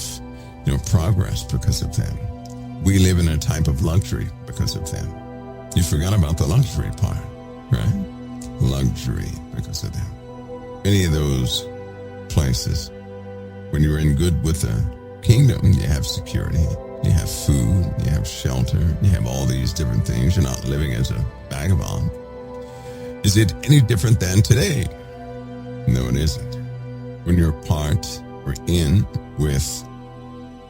S2: progress because of them. We live in a type of luxury because of them. You forgot about the luxury part, right? Luxury because of them. Any of those places, when you're in good with the kingdom, you have security, you have food, you have shelter, you have all these different things. You're not living as a vagabond. Is it any different than today? No, it isn't. When you're part or in with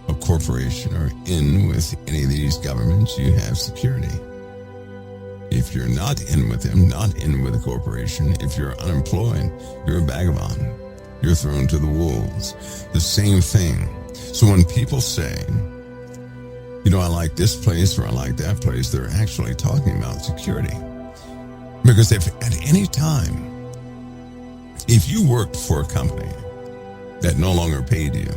S2: a corporation or in with any of these governments, you have security. If you're not in with them, not in with a corporation, if you're unemployed, you're a vagabond. You're thrown to the wolves. The same thing. So when people say, I like this place or I like that place, they're actually talking about security. Because if at any time, if you worked for a company that no longer paid you,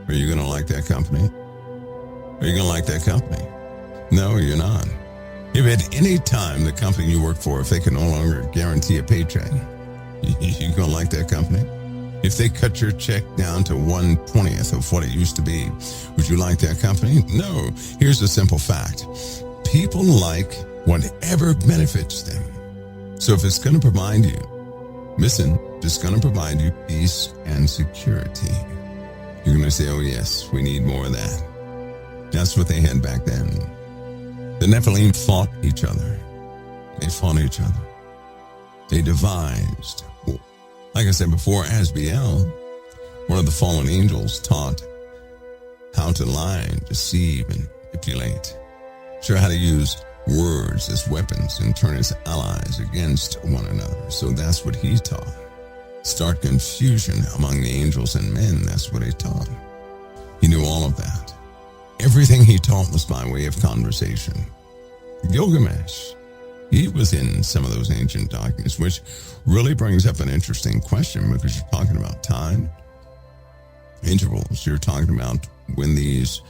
S2: are you going to like that company? Are you going to like that company? No, you're not. If at any time the company you work for, if they can no longer guarantee a paycheck, you going to like that company? If they cut your check down to 1/20th of what it used to be, would you like that company? No. Here's the simple fact. People like whatever benefits them. So if it's going to provide you, listen, it's going to provide you peace and security, you're going to say, oh yes, we need more of that. That's what they had back then. The Nephilim fought each other. They fought each other. They devised. Like I said before, Azazel, one of the fallen angels, taught how to lie, deceive, and manipulate. Sure, how to use words as weapons and turn his allies against one another. So that's what he taught. Start confusion among the angels and men. That's what he taught. He knew all of that. Everything he taught was by way of conversation. Gilgamesh, he was in some of those ancient documents, which really brings up an interesting question, because you're talking about time, intervals. You're talking about when these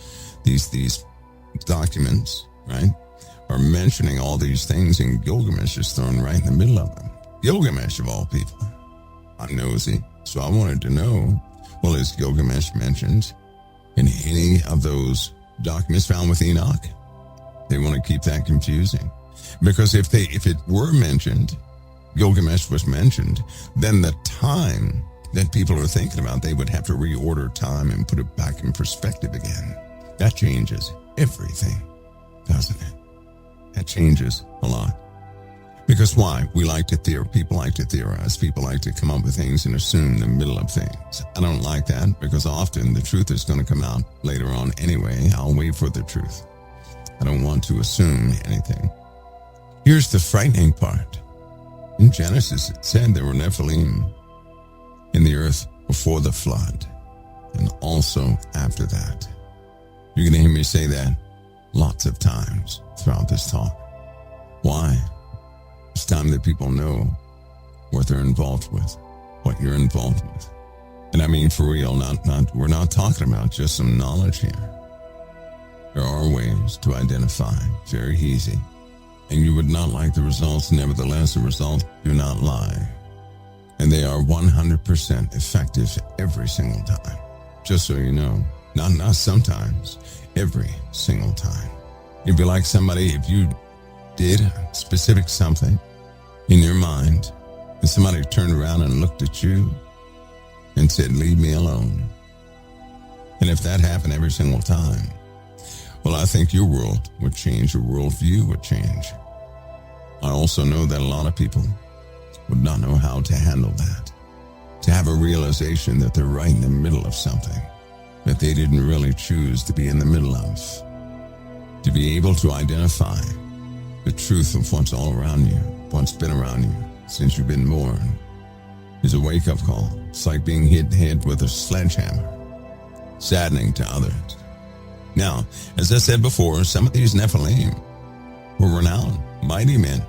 S2: documents, right, are mentioning all these things, and Gilgamesh is thrown right in the middle of them. Gilgamesh, of all people. I'm nosy, so I wanted to know, well, is Gilgamesh mentioned in any of those documents found with Enoch? They want to keep that confusing. Because if it were mentioned, Gilgamesh was mentioned, then the time that people are thinking about, they would have to reorder time and put it back in perspective again. That changes everything, doesn't it? That changes a lot. Because why? People like to theorize. People like to come up with things and assume the middle of things. I don't like that, because often the truth is going to come out later on anyway. I'll wait for the truth. I don't want to assume anything. Here's the frightening part. In Genesis, it said there were Nephilim in the earth before the flood, and also after that. You're going to hear me say that lots of times throughout this talk. Why? It's time that people know what they're involved with, what you're involved with. And I mean for real, we're not talking about just some knowledge here. There are ways to identify, very easy. And you would not like the results, nevertheless, the results do not lie. And they are 100% effective every single time. Just so you know, not sometimes, every single time. It'd be like somebody, if you did a specific something in your mind, And somebody turned around and looked at you and said, leave me alone. And if that happened every single time, well, I think your world would change, your worldview would change. I also know that a lot of people would not know how to handle that, to have a realization that they're right in the middle of something that they didn't really choose to be in the middle of, to be able to identify the truth of what's all around you, what's been around you since you've been born, is a wake-up call. It's like being hit in the head with a sledgehammer, saddening to others. Now, as I said before, some of these Nephilim were renowned, mighty men.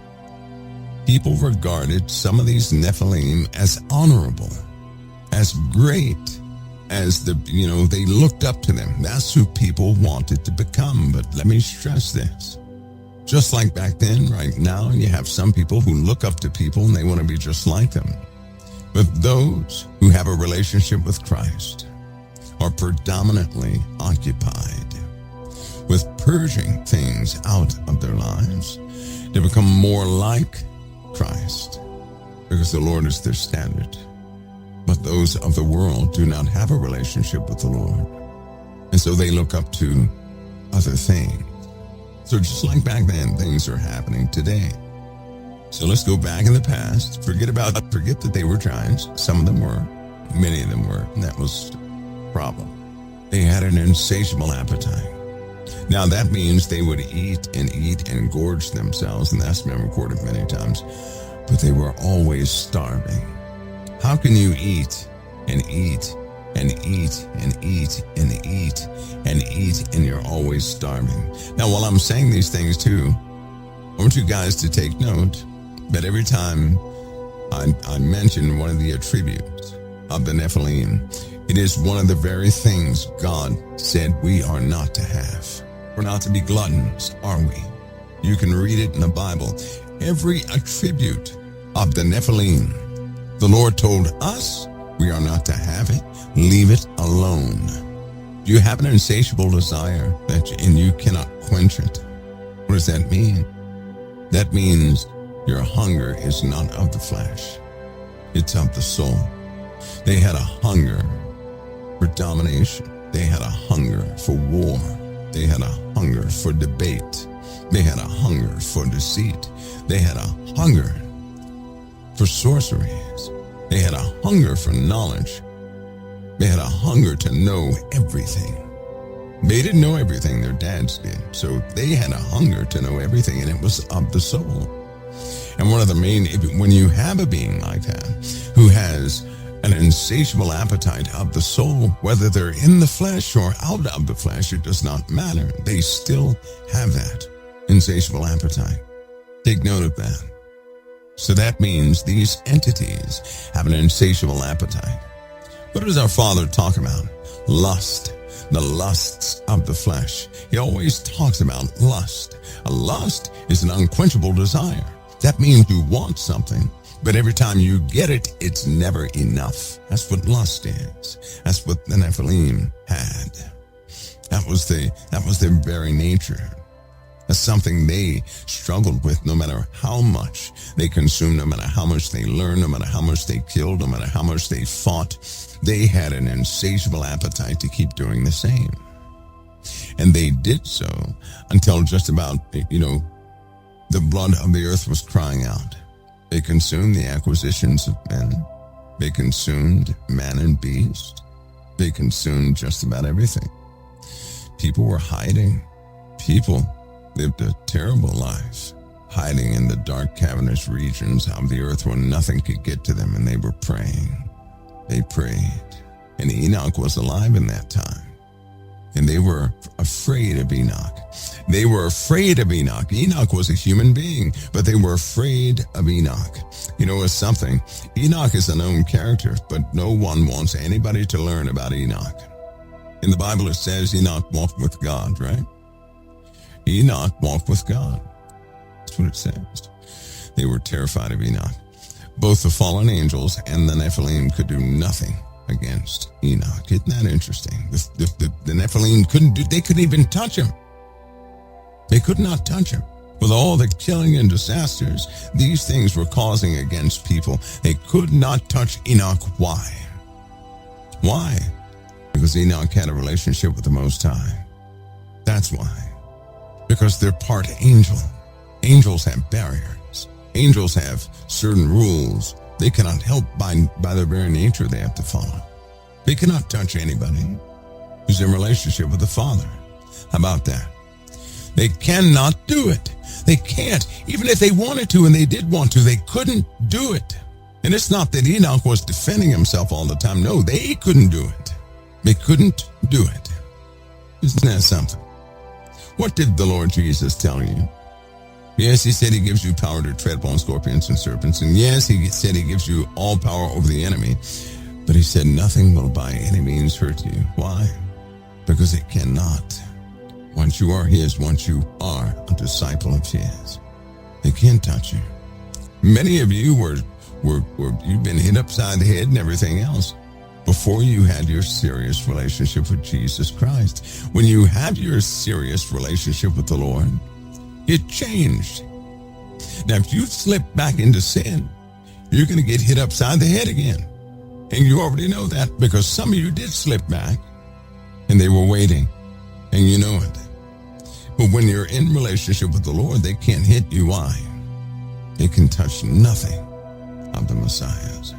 S2: People regarded some of these Nephilim as honorable, as great, as they looked up to them. That's who people wanted to become. But let me stress this. Just like back then, right now, you have some people who look up to people and they want to be just like them. But those who have a relationship with Christ are predominantly occupied with purging things out of their lives to become more like Christ, because the Lord is their standard. But those of the world do not have a relationship with the Lord, and so they look up to other things. So just like back then, things are happening today. So let's go back in the past. Forget that they were giants. Some of them were, many of them were, and that was the problem. They had an insatiable appetite. Now that means they would eat and gorge themselves, and that's been recorded many times, but they were always starving. How can you eat and eat and eat and eat and eat and eat and you're always starving? Now, while I'm saying these things too, I want you guys to take note that every time I mention one of the attributes of the Nephilim, it is one of the very things God said we are not to have. We're not to be gluttons, are we? You can read it in the Bible. Every attribute of the Nephilim, the Lord told us we are not to have it. Leave it alone. Do you have an insatiable desire and you cannot quench it? What does that mean? That means your hunger is not of the flesh. It's of the soul. They had a hunger for domination. They had a hunger for war. They had a hunger for debate. They had a hunger for deceit. They had a hunger for sorceries. They had a hunger for knowledge. They had a hunger to know everything. They didn't know everything, their dads did. So they had a hunger to know everything, and it was of the soul. And one of the main, when you have a being like that, who has an insatiable appetite of the soul, whether they're in the flesh or out of the flesh, it does not matter. They still have that insatiable appetite. Take note of that. So that means these entities have an insatiable appetite. What does our Father talk about? Lust, the lusts of the flesh. He always talks about lust. A lust is an unquenchable desire. That means you want something, but every time you get it, it's never enough. That's what lust is. That's what the Nephilim had. That was their very nature. That's something they struggled with no matter how much they consumed, no matter how much they learned, no matter how much they killed, no matter how much they fought. They had an insatiable appetite to keep doing the same. And they did so until just about, the blood of the earth was crying out. They consumed the acquisitions of men. They consumed man and beast. They consumed just about everything. People were hiding. People lived a terrible life, hiding in the dark, cavernous regions of the earth where nothing could get to them, and they were praying. They prayed. And Enoch was alive in that time. And they were afraid of Enoch. They were afraid of Enoch. Enoch was a human being, but they were afraid of Enoch. It's something. Enoch is a known character, but no one wants anybody to learn about Enoch. In the Bible it says Enoch walked with God, right? Enoch walked with God. That's what it says. They were terrified of Enoch. Both the fallen angels and the Nephilim could do nothing against Enoch. Isn't that interesting? The Nephilim couldn't even touch him. They could not touch him. With all the killing and disasters these things were causing against people, they could not touch Enoch. Why? Why? Because Enoch had a relationship with the Most High. That's why. Because they're part angel. Angels have barriers. Angels have certain rules. They cannot help by their very nature they have to follow. They cannot touch anybody who's in relationship with the Father. How about that? They cannot do it. They can't. Even if they wanted to, and they did want to, they couldn't do it. And it's not that Enoch was defending himself all the time. No, they couldn't do it. They couldn't do it. Isn't that something? What did the Lord Jesus tell you? Yes, he said he gives you power to tread upon scorpions and serpents. And yes, he said he gives you all power over the enemy. But he said nothing will by any means hurt you. Why? Because it cannot. Once you are his, once you are a disciple of his, they can't touch you. Many of you you've been hit upside the head and everything else before you had your serious relationship with Jesus Christ. When you have your serious relationship with the Lord, it changed. Now, if you slip back into sin, you're going to get hit upside the head again. And you already know that because some of you did slip back and they were waiting. And you know it. But when you're in relationship with the Lord, they can't hit you. Why? They can touch nothing of the Messiah's.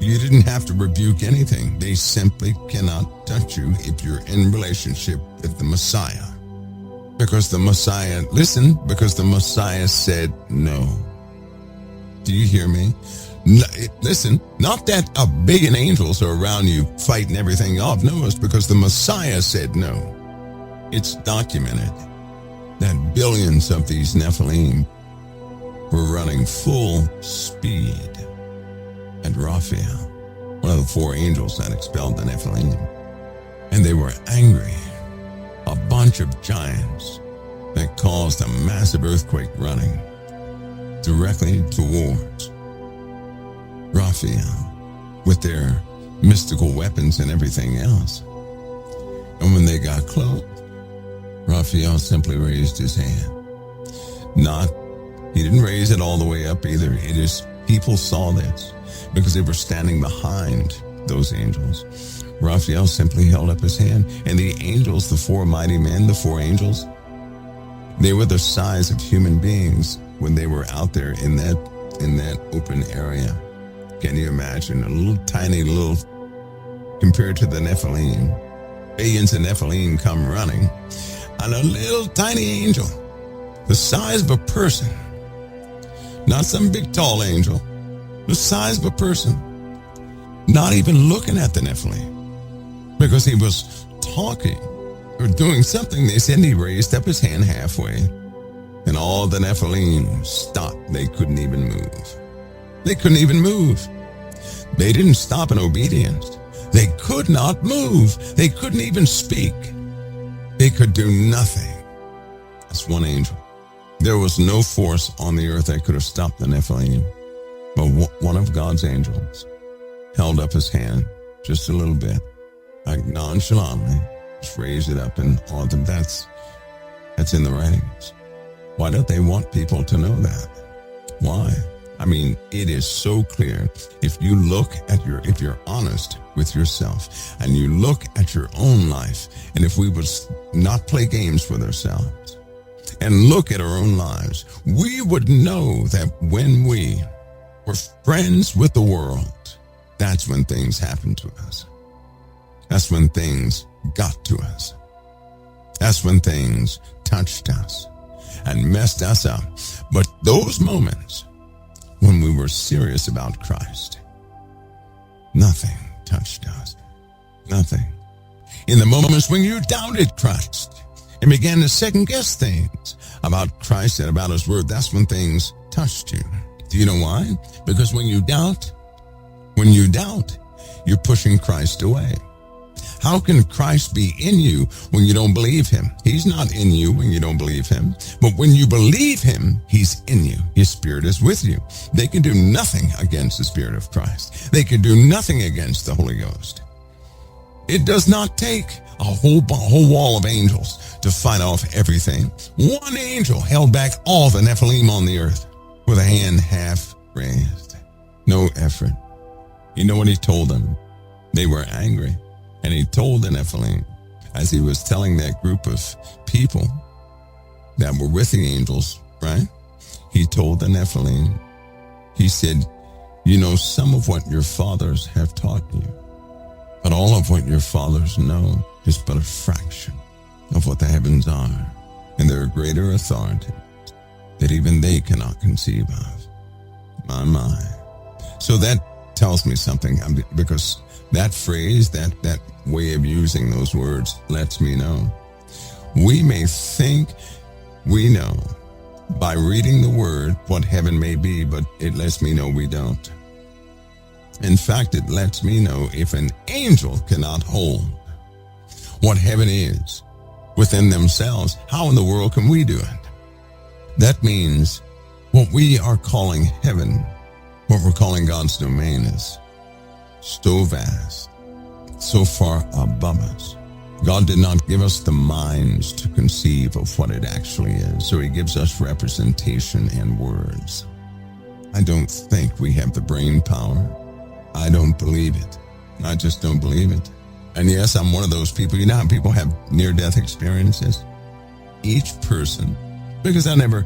S2: You didn't have to rebuke anything. They simply cannot touch you if you're in relationship with the Messiah. Because the Messiah, listen, because the Messiah said no. Do you hear me? No, listen, not that a billion angels are around you fighting everything off. No, it's because the Messiah said no. It's documented that billions of these Nephilim were running full speed at Raphael, one of the four angels that expelled the Nephilim. And they were angry. A bunch of giants that caused a massive earthquake running directly towards Raphael with their mystical weapons and everything else. And when they got close, Raphael simply raised his hand. He didn't raise it all the way up either. It is, people saw this because they were standing behind those angels. Raphael simply held up his hand, and the angels, the four mighty men, the four angels, they were the size of human beings when they were out there in that open area. Can you imagine a tiny little, compared to the Nephilim, billions of Nephilim come running, and a little tiny angel, the size of a person, not some big tall angel, the size of a person, not even looking at the Nephilim, because he was talking or doing something. They said he raised up his hand halfway, and all the Nephilim stopped. They couldn't even move. They couldn't even move. They didn't stop in obedience. They could not move. They couldn't even speak. They could do nothing. That's one angel. There was no force on the earth that could have stopped the Nephilim. But one of God's angels held up his hand just a little bit, like nonchalantly, just raised it up, and all of them. That's in the writings. Why don't they want people to know that? Why? I mean, it is so clear. If you're honest with yourself and you look at your own life, and if we would not play games with ourselves and look at our own lives, we would know that when we were friends with the world, that's when things happened to us. That's when things got to us. That's when things touched us and messed us up. But those moments when we were serious about Christ, nothing touched us. Nothing. In the moments when you doubted Christ and began to second guess things about Christ and about his word, that's when things touched you. Do you know why? Because when you doubt, you're pushing Christ away. How can Christ be in you when you don't believe him? He's not in you when you don't believe him. But when you believe him, he's in you. His spirit is with you. They can do nothing against the Spirit of Christ. They can do nothing against the Holy Ghost. It does not take a whole wall of angels to fight off everything. One angel held back all the Nephilim on the earth with a hand half raised. No effort. You know what he told them? They were angry. And he told the Nephilim, as he was telling that group of people that were with the angels, right? He told the Nephilim, he said, you know some of what your fathers have taught you, but all of what your fathers know is but a fraction of what the heavens are, and there are greater authorities that even they cannot conceive of. My. So that tells me something, because that phrase, that way of using those words lets me know. We may think we know by reading the word what heaven may be, but it lets me know we don't. In fact, it lets me know if an angel cannot hold what heaven is within themselves, how in the world can we do it? That means what we are calling heaven, what we're calling God's domain, is so vast, so far above us. God did not give us the minds to conceive of what it actually is, so he gives us representation and words. I don't think we have the brain power. I don't believe it. I just don't believe it. And yes, I'm one of those people. You know how people have near-death experiences? Each person, because I never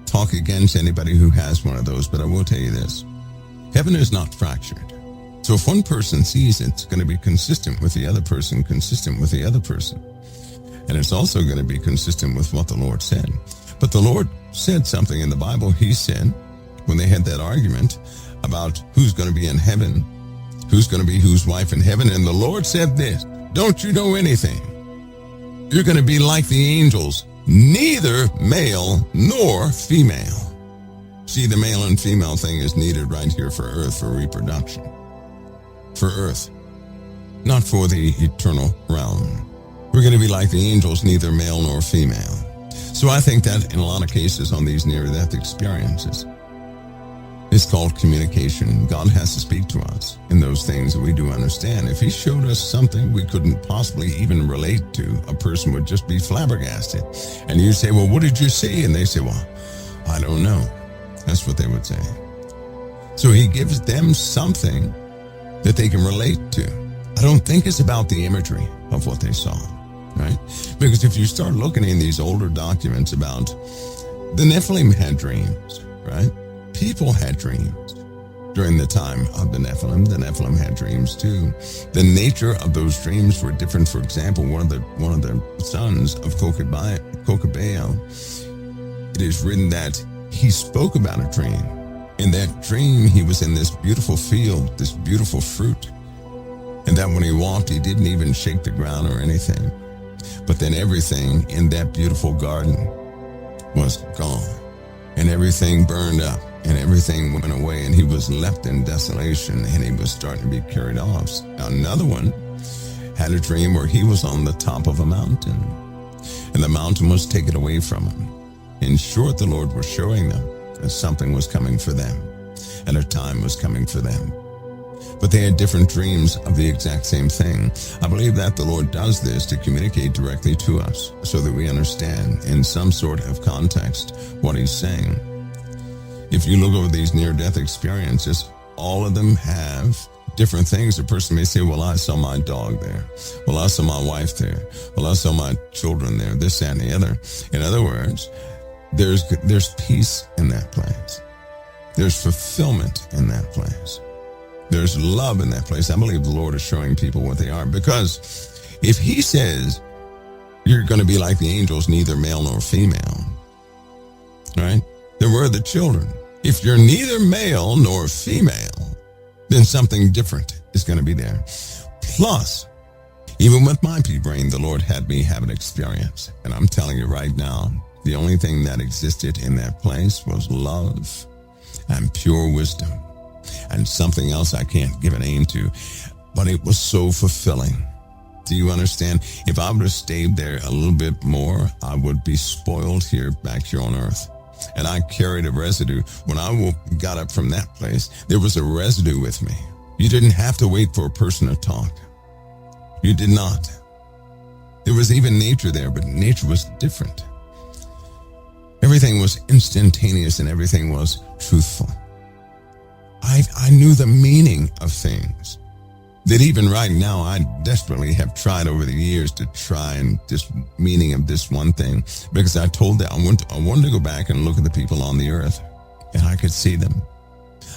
S2: talk against anybody who has one of those, but I will tell you this. Heaven is not fractured. So if one person sees it, it's going to be consistent with the other person, consistent with the other person. And it's also going to be consistent with what the Lord said. But the Lord said something in the Bible. He said, when they had that argument about who's going to be in heaven, who's going to be whose wife in heaven, and the Lord said this, don't you know anything? You're going to be like the angels, neither male nor female. See, the male and female thing is needed right here for earth, for reproduction. For earth, not for the eternal realm. We're going to be like the angels, neither male nor female. So I think that in a lot of cases on these near-death experiences, it's called communication. God has to speak to us in those things that we do understand. If he showed us something we couldn't possibly even relate to, a person would just be flabbergasted. And you say, well, what did you see? And they say, well, I don't know. That's what they would say. So he gives them something that they can relate to. I don't think it's about the imagery of what they saw, right? Because if you start looking in these older documents about the Nephilim had dreams, right? People had dreams during the time of the Nephilim. The Nephilim had dreams too. The nature of those dreams were different. For example, one of the sons of Kokabael, it is written that he spoke about a dream. In that dream, he was in this beautiful field, this beautiful fruit. And that when he walked, he didn't even shake the ground or anything. But then everything in that beautiful garden was gone. And everything burned up. And everything went away. And he was left in desolation. And he was starting to be carried off. Another one had a dream where he was on the top of a mountain. And the mountain was taken away from him. In short, the Lord was showing them that something was coming for them, and a time was coming for them. But they had different dreams of the exact same thing. I believe that the Lord does this to communicate directly to us so that we understand in some sort of context what he's saying. If you look over these near-death experiences, all of them have different things. A person may say, well, I saw my dog there. Well, I saw my wife there. Well, I saw my children there, this, that, and the other. In other words, there's peace in that place. There's fulfillment in that place. There's love in that place. I believe the Lord is showing people what they are, because if he says you're going to be like the angels, neither male nor female, right? Then where are the children? If you're neither male nor female, then something different is going to be there. Plus, even with my pea brain, the Lord had me have an experience. And I'm telling you right now, the only thing that existed in that place was love and pure wisdom and something else I can't give a name to, but it was so fulfilling. Do you understand? If I would have stayed there a little bit more, I would be spoiled back here on earth. And I carried a residue. When I got up from that place, there was a residue with me. You didn't have to wait for a person to talk. You did not. There was even nature there, but nature was different. Everything was instantaneous and everything was truthful. I knew the meaning of things that even right now I desperately have tried over the years to try and this meaning of this one thing, because I told that I wanted to go back and look at the people on the earth, and I could see them.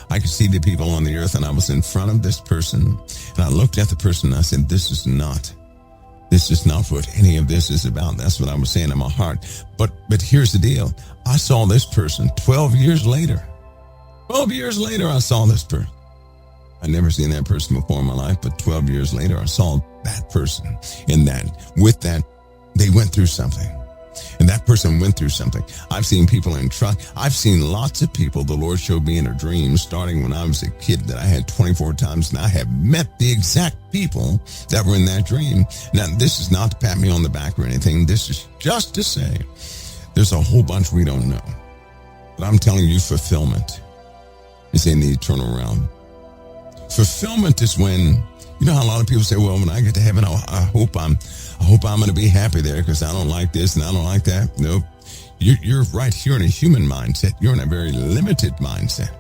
S2: I could see the people on the earth, and I was in front of this person, and I looked at the person and I said, this is not what any of this is about. That's what I was saying in my heart. But here's the deal. I saw this person 12 years later. 12 years later, I saw this person. I'd never seen that person before in my life, but 12 years later, I saw that person with that, they went through something. And that person went through something. I've seen people in truck. I've seen lots of people the Lord showed me in a dream starting when I was a kid that I had 24 times, and I have met the exact people that were in that dream. Now, this is not to pat me on the back or anything. This is just to say there's a whole bunch we don't know. But I'm telling you, fulfillment is in the eternal realm. Fulfillment is when, you know how a lot of people say, well, when I get to heaven, I hope I'm going to be happy there because I don't like this and I don't like that. Nope. You're right here in a human mindset. You're in a very limited mindset.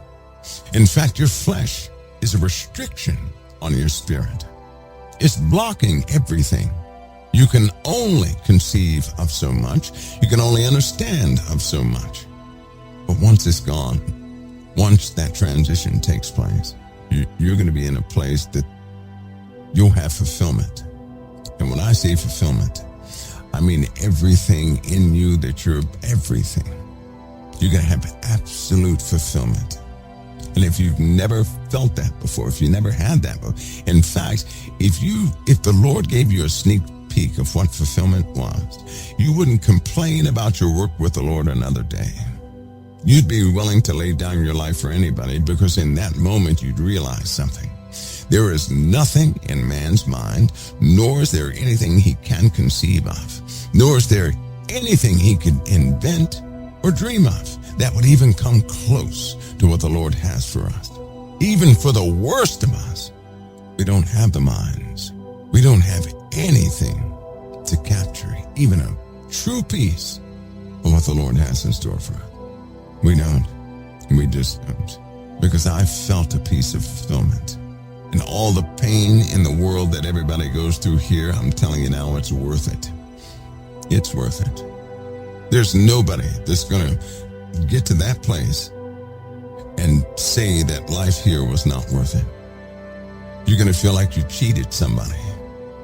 S2: In fact, your flesh is a restriction on your spirit. It's blocking everything. You can only conceive of so much. You can only understand of so much. But once it's gone, once that transition takes place, you're going to be in a place that you'll have fulfillment. And when I say fulfillment, I mean everything in you that you're everything. You're going to have absolute fulfillment. And if you've never felt that before, if you never had that before, in fact, if the Lord gave you a sneak peek of what fulfillment was, you wouldn't complain about your work with the Lord another day. You'd be willing to lay down your life for anybody, because in that moment you'd realize something. There is nothing in man's mind, nor is there anything he can conceive of, nor is there anything he could invent or dream of that would even come close to what the Lord has for us. Even for the worst of us, we don't have the minds. We don't have anything to capture even a true piece of what the Lord has in store for us. We don't. We just don't. Because I felt a piece of fulfillment. And all the pain in the world that everybody goes through here, I'm telling you now, it's worth it. It's worth it. There's nobody that's going to get to that place and say that life here was not worth it. You're going to feel like you cheated somebody.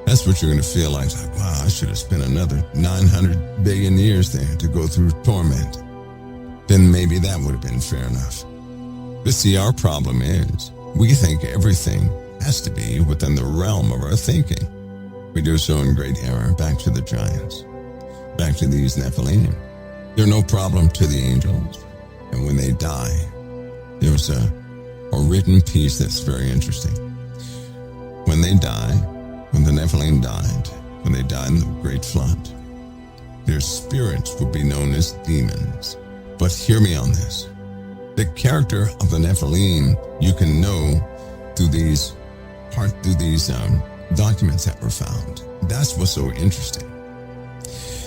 S2: That's what you're going to feel like wow, I should have spent another 900 billion years there to go through torment. Then maybe that would have been fair enough. But see, our problem is we think everything has to be within the realm of our thinking. We do so in great error. Back to the giants. Back to these Nephilim. They're no problem to the angels. And when they die, there's a written piece that's very interesting. When they die, when the Nephilim died, when they died in the great flood, their spirits would be known as demons. But hear me on this. The character of the Nephilim you can know through these documents that were found. That's what's so interesting.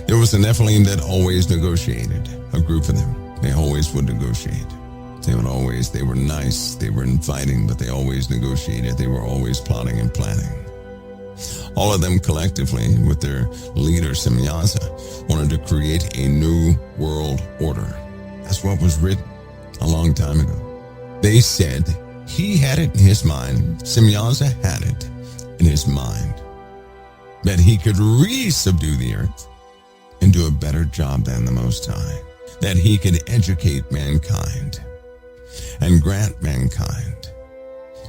S2: There was a Nephilim that always negotiated, a group of them. They always would negotiate. They were nice, they were inviting, but they always negotiated. They were always plotting and planning. All of them collectively, with their leader Simyazza, wanted to create a new world order. That's what was written a long time ago. They said he had it in his mind, Simyazza had it in his mind, that he could re-subdue the earth and do a better job than the Most High, that he could educate mankind and grant mankind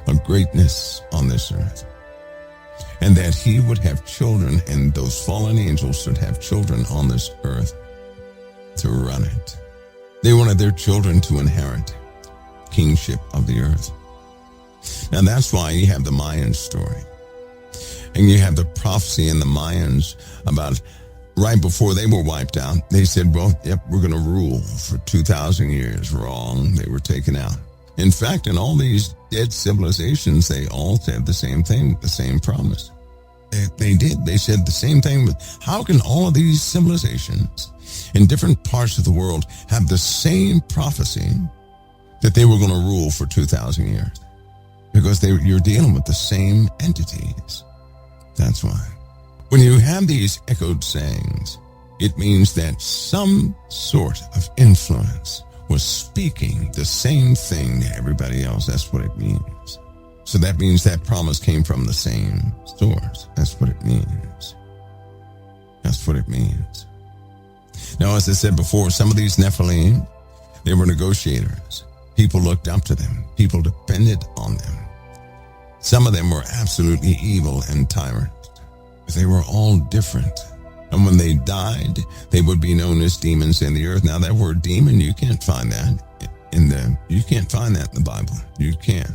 S2: a greatness on this earth, and that he would have children, and those fallen angels should have children on this earth to run it. They wanted their children to inherit kingship of the earth. Now that's why you have the Mayan story. And you have the prophecy in the Mayans about right before they were wiped out. They said, well, yep, we're going to rule for 2,000 years. Wrong. They were taken out. In fact, in all these dead civilizations, they all said the same thing, the same promise. They did. They said the same thing. But how can all of these civilizations in different parts of the world have the same prophecy that they were going to rule for 2,000 years? Because you're dealing with the same entities. That's why. When you have these echoed sayings, it means that some sort of influence was speaking the same thing to everybody else. That's what it means. So that means that promise came from the same source. That's what it means. That's what it means. Now, as I said before, some of these Nephilim, they were negotiators. People looked up to them. People depended on them. Some of them were absolutely evil and tyrants. But they were all different. And when they died, they would be known as demons in the earth. Now, that word demon, you can't find that in the Bible. You can't.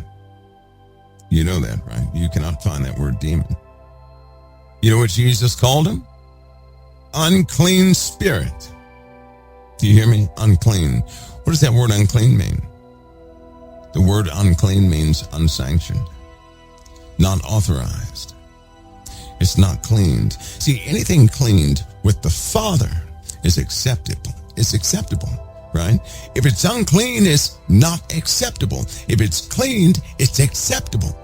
S2: You know that, right? You cannot find that word demon. You know what Jesus called him? Unclean spirit. Do you hear me? Unclean. What does that word unclean mean? The word unclean means unsanctioned, not authorized. It's not cleaned. See, anything cleaned with the Father is acceptable. It's acceptable, right? If it's unclean, it's not acceptable. If it's cleaned, it's acceptable.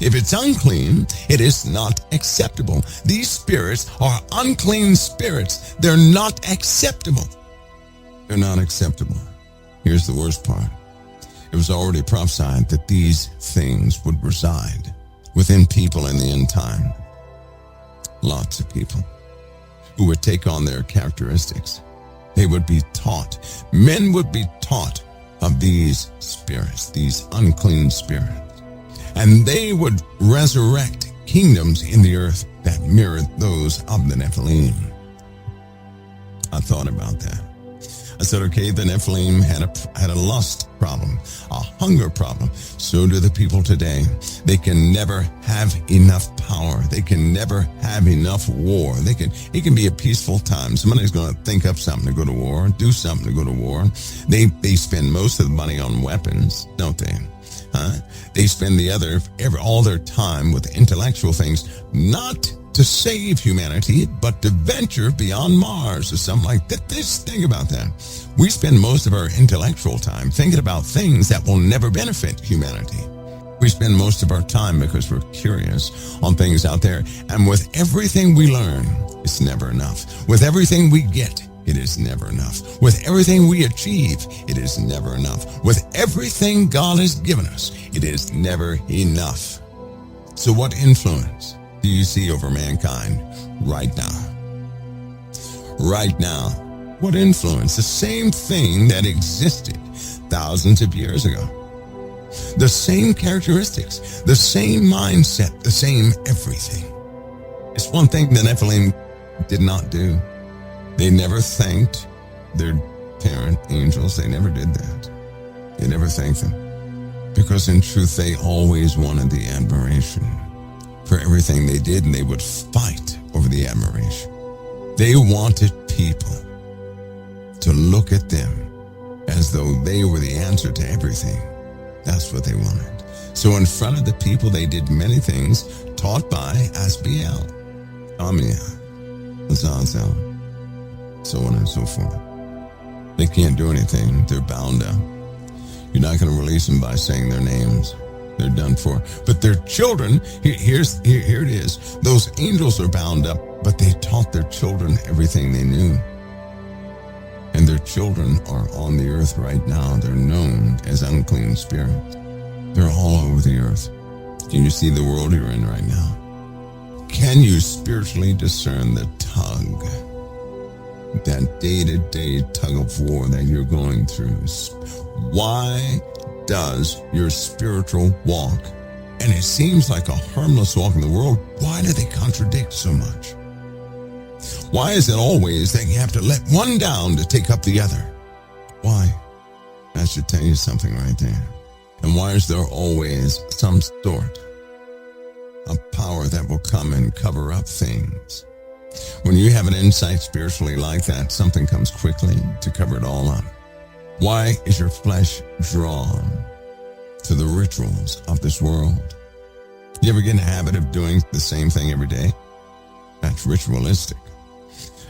S2: If it's unclean, it is not acceptable. These spirits are unclean spirits. They're not acceptable. They're not acceptable. Here's the worst part. It was already prophesied that these things would reside within people in the end time. Lots of people who would take on their characteristics. They would be taught. Men would be taught of these spirits, these unclean spirits. And they would resurrect kingdoms in the earth that mirrored those of the Nephilim. I thought about that. I said, okay, the Nephilim had a lust problem, a hunger problem. So do the people today. They can never have enough power. They can never have enough war. It can be a peaceful time. Somebody's going to think up something to go to war, do something to go to war. They spend most of the money on weapons, don't they? They spend all their time with intellectual things, not to save humanity, but to venture beyond Mars or something like that. Just think about that. We spend most of our intellectual time thinking about things that will never benefit humanity. We spend most of our time because we're curious on things out there. And with everything we learn, it's never enough. With everything we get, it is never enough. With everything we achieve, it is never enough. With everything God has given us, it is never enough. So what influence do you see over mankind right now? Right now, what influence? The same thing that existed thousands of years ago. The same characteristics, the same mindset, the same everything. It's one thing the Nephilim did not do. They never thanked their parent angels. They never did that. They never thanked them. Because in truth, they always wanted the admiration for everything they did, and they would fight over the admiration. They wanted people to look at them as though they were the answer to everything. That's what they wanted. So in front of the people, they did many things taught by Asbiel, Azazel, so on and so forth. They can't do anything. They're bound up. You're not going to release them by saying their names. They're done for. But their children, here it is. Those angels are bound up, but they taught their children everything they knew. And their children are on the earth right now. They're known as unclean spirits. They're all over the earth. Can you see the world you're in right now? Can you spiritually discern the tug, that day-to-day tug of war that you're going through? Why does your spiritual walk, and it seems like a harmless walk in the world, why do they contradict so much? Why is it always that you have to let one down to take up the other? Why? That should tell you something right there. And why is there always some sort of power that will come and cover up things? When you have an insight spiritually like that, something comes quickly to cover it all up. Why is your flesh drawn to the rituals of this world? You ever get in the habit of doing the same thing every day? That's ritualistic.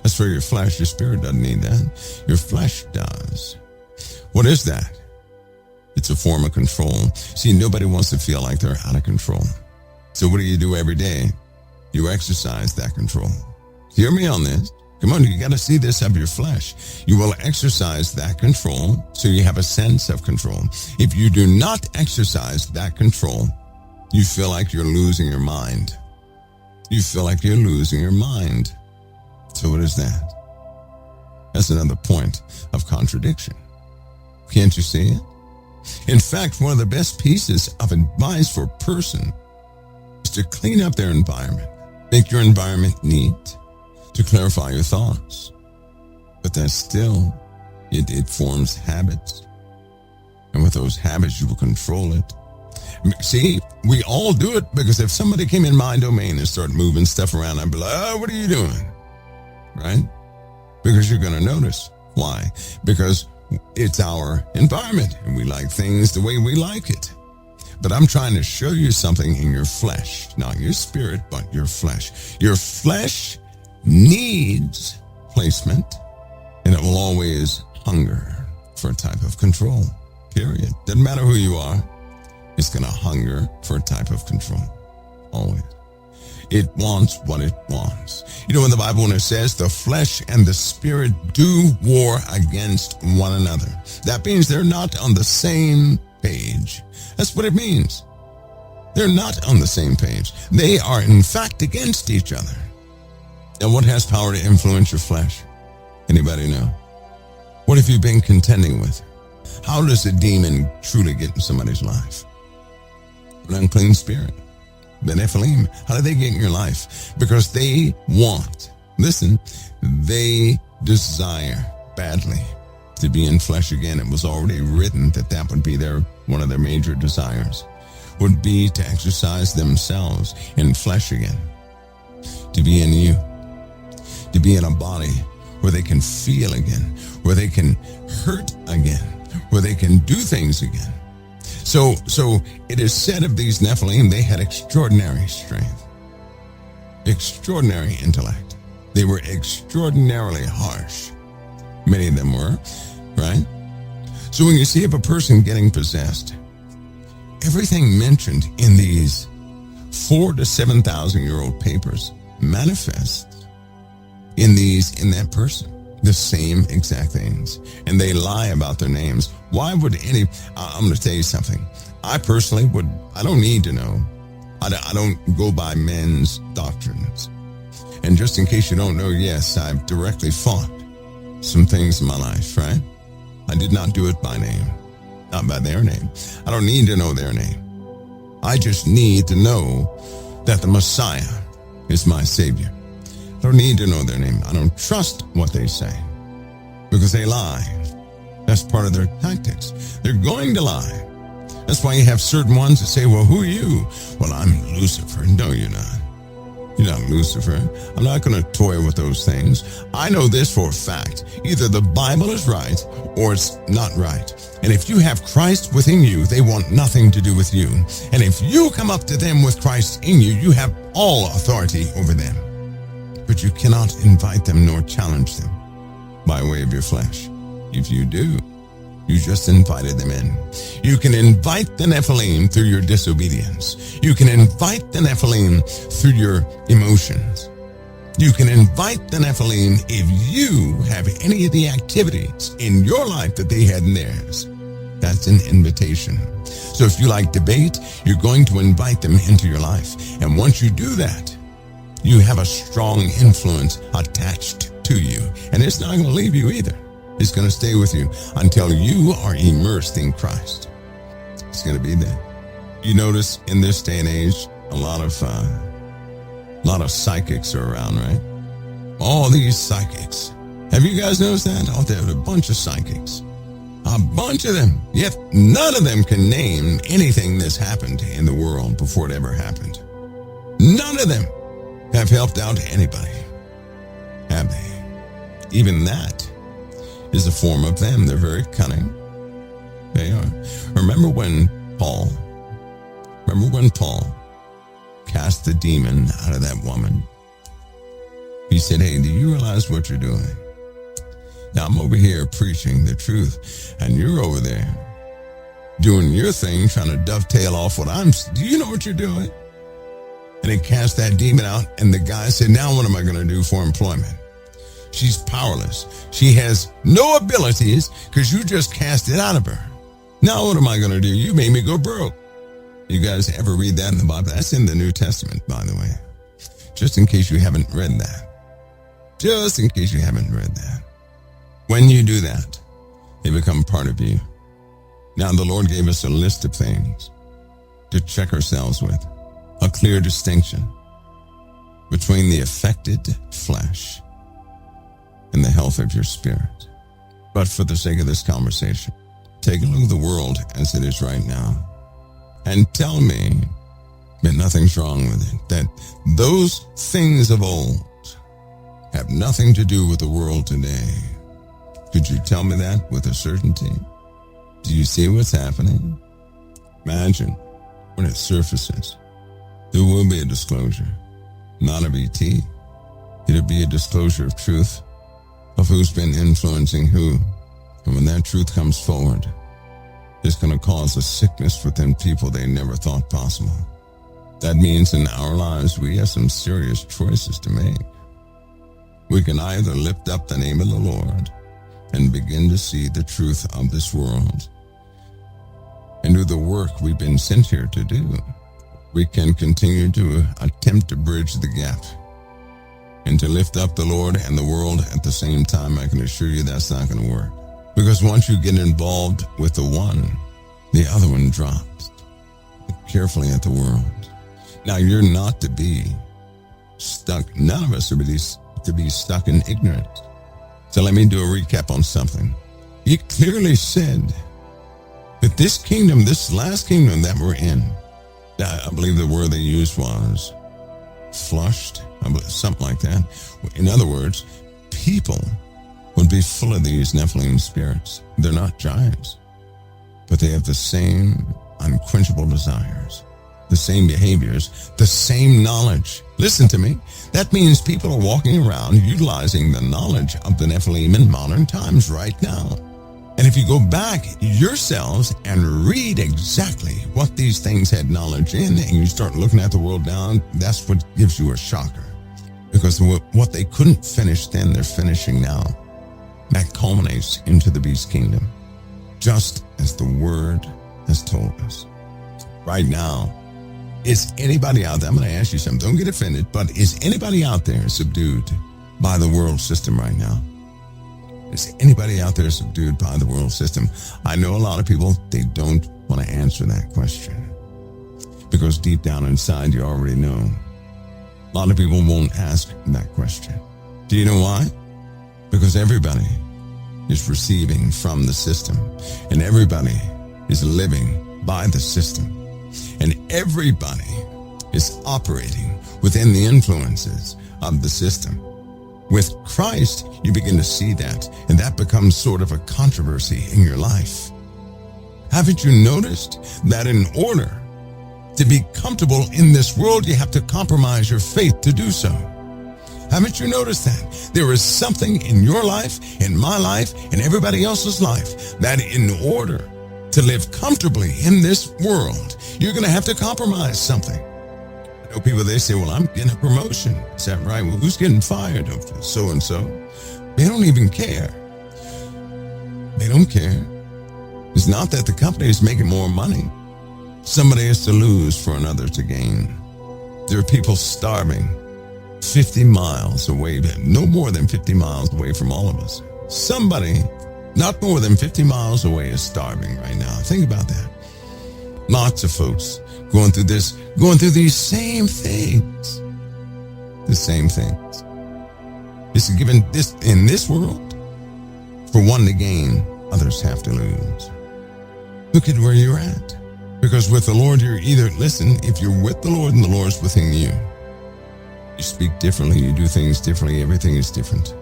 S2: That's for your flesh. Your spirit doesn't need that. Your flesh does. What is that? It's a form of control. See, nobody wants to feel like they're out of control. So what do you do every day? You exercise that control. Hear me on this. Come on, you got to see this of your flesh. You will exercise that control so you have a sense of control. If you do not exercise that control, you feel like you're losing your mind. You feel like you're losing your mind. So what is that? That's another point of contradiction. Can't you see it? In fact, one of the best pieces of advice for a person is to clean up their environment. Make your environment neat, to clarify your thoughts. But that still, it forms habits. And with those habits, you will control it. See, we all do it because if somebody came in my domain and started moving stuff around, I'd be like, oh, what are you doing? Right? Because you're going to notice. Why? Because it's our environment and we like things the way we like it. But I'm trying to show you something in your flesh, not your spirit, but your flesh. Your flesh needs placement, and it will always hunger for a type of control, period. Doesn't matter who you are, it's going to hunger for a type of control, always. It wants what it wants. You know in the Bible when it says the flesh and the spirit do war against one another, that means they're not on the same page. That's what it means. They're not on the same page. They are in fact against each other. Now, what has power to influence your flesh? Anybody know? What have you been contending with? How does a demon truly get in somebody's life? An unclean spirit. The Nephilim. How do they get in your life? Because they want, listen, they desire badly to be in flesh again. It was already written that would be one of their major desires, would be to exercise themselves in flesh again, to be in you, to be in a body where they can feel again, where they can hurt again, where they can do things again. So it is said of these Nephilim, they had extraordinary strength, extraordinary intellect. They were extraordinarily harsh. Many of them were, right? So when you see of a person getting possessed, everything mentioned in these 4,000 to 7,000 year old papers manifests in that person. The same exact things. And they lie about their names. Why would I'm going to tell you something. I personally I don't need to know. I don't go by men's doctrines. And just in case you don't know, yes, I've directly fought some things in my life, right? I did not do it by name, not by their name. I don't need to know their name. I just need to know that the Messiah is my Savior. I don't need to know their name. I don't trust what they say because they lie. That's part of their tactics. They're going to lie. That's why you have certain ones that say, well, who are you? Well, I'm Lucifer. No, you're not. You're not Lucifer. I'm not going to toy with those things. I know this for a fact. Either the Bible is right or it's not right. And if you have Christ within you, they want nothing to do with you. And if you come up to them with Christ in you, you have all authority over them. But you cannot invite them nor challenge them by way of your flesh. If you do, you just invited them in. You can invite the Nephilim through your disobedience. You can invite the Nephilim through your emotions. You can invite the Nephilim if you have any of the activities in your life that they had in theirs. That's an invitation. So if you like debate, you're going to invite them into your life. And once you do that, you have a strong influence attached to you. And it's not going to leave you either. It's going to stay with you until you are immersed in Christ. It's going to be there. You notice in this day and age, a lot of psychics are around, right? All these psychics. Have you guys noticed that? Oh, there's a bunch of psychics. A bunch of them. Yet none of them can name anything that's happened in the world before it ever happened. None of them have helped out anybody, have they? Even that is a form of them. They're very cunning. They are. Remember when Paul cast the demon out of that woman? He said, hey, do you realize what you're doing? Now I'm over here preaching the truth, and you're over there doing your thing, trying to dovetail off what do you know what you're doing? And he cast that demon out, and the guy said, now what am I going to do for employment? She's powerless. She has no abilities because you just cast it out of her. Now what am I going to do? You made me go broke. You guys ever read that in the Bible? That's in the New Testament, by the way. Just in case you haven't read that. Just in case you haven't read that. When you do that, they become part of you. Now the Lord gave us a list of things to check ourselves with. A clear distinction between the affected flesh and the health of your spirit. But for the sake of this conversation, take a look at the world as it is right now and tell me that nothing's wrong with it, that those things of old have nothing to do with the world today. Could you tell me that with a certainty? Do you see what's happening? Imagine when it surfaces, there will be a disclosure, not of ET. It'll be a disclosure of truth, of who's been influencing who. And when that truth comes forward, it's going to cause a sickness within people they never thought possible. That means in our lives, we have some serious choices to make. We can either lift up the name of the Lord and begin to see the truth of this world and do the work we've been sent here to do. We can continue to attempt to bridge the gap and to lift up the Lord and the world at the same time. I can assure you that's not going to work. Because once you get involved with the one, the other one drops. Look carefully at the world. Now, you're not to be stuck. None of us are to be stuck in ignorance. So let me do a recap on something. He clearly said that this kingdom, this last kingdom that we're in, I believe the word they used was flushed, something like that. In other words, people would be full of these Nephilim spirits. They're not giants, but they have the same unquenchable desires, the same behaviors, the same knowledge. Listen to me. That means people are walking around utilizing the knowledge of the Nephilim in modern times right now. And if you go back yourselves and read exactly what these things had knowledge in, and you start looking at the world now, that's what gives you a shocker. Because what they couldn't finish then, they're finishing now. That culminates into the beast kingdom, just as the word has told us. Right now, is anybody out there, I'm going to ask you something, don't get offended, but is anybody out there subdued by the world system right now? Is anybody out there subdued by the world system? I know a lot of people, they don't want to answer that question because deep down inside you already know. A lot of people won't ask that question. Do you know why? Because everybody is receiving from the system, and everybody is living by the system, and everybody is operating within the influences of the system. With Christ, you begin to see that, and that becomes sort of a controversy in your life. Haven't you noticed that in order to be comfortable in this world, you have to compromise your faith to do so? Haven't you noticed that? There is something in your life, in my life, in everybody else's life, that in order to live comfortably in this world, you're going to have to compromise something. I know people, they say, well, I'm getting a promotion. Is that right? Well, who's getting fired? So-and-so. They don't even care. They don't care. It's not that the company is making more money. Somebody has to lose for another to gain. There are people starving 50 miles away, no more than 50 miles away from all of us. Somebody not more than 50 miles away is starving right now. Think about that. Lots of folks going through these same things. The same things. It's given this in this world. For one to gain, others have to lose. Look at where you're at. Because with the Lord, you're either, listen, if you're with the Lord and the Lord's within you, you speak differently, you do things differently, everything is different.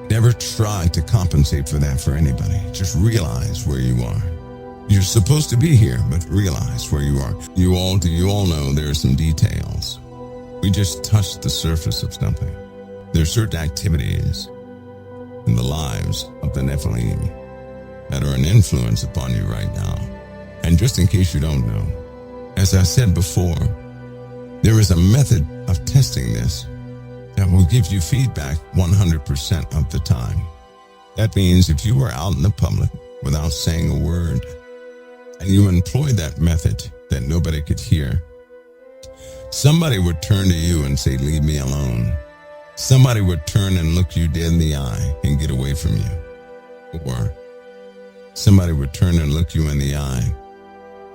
S2: Never try to compensate for that for anybody. Just realize where you are. You're supposed to be here, but realize where you are. You all know there are some details. We just touched the surface of something. There are certain activities in the lives of the Nephilim that are an influence upon you right now. And just in case you don't know, as I said before, there is a method of testing this that will give you feedback 100% of the time. That means if you are out in the public without saying a word, and you employ that method that nobody could hear, somebody would turn to you and say, "Leave me alone." Somebody would turn and look you dead in the eye and get away from you. Or somebody would turn and look you in the eye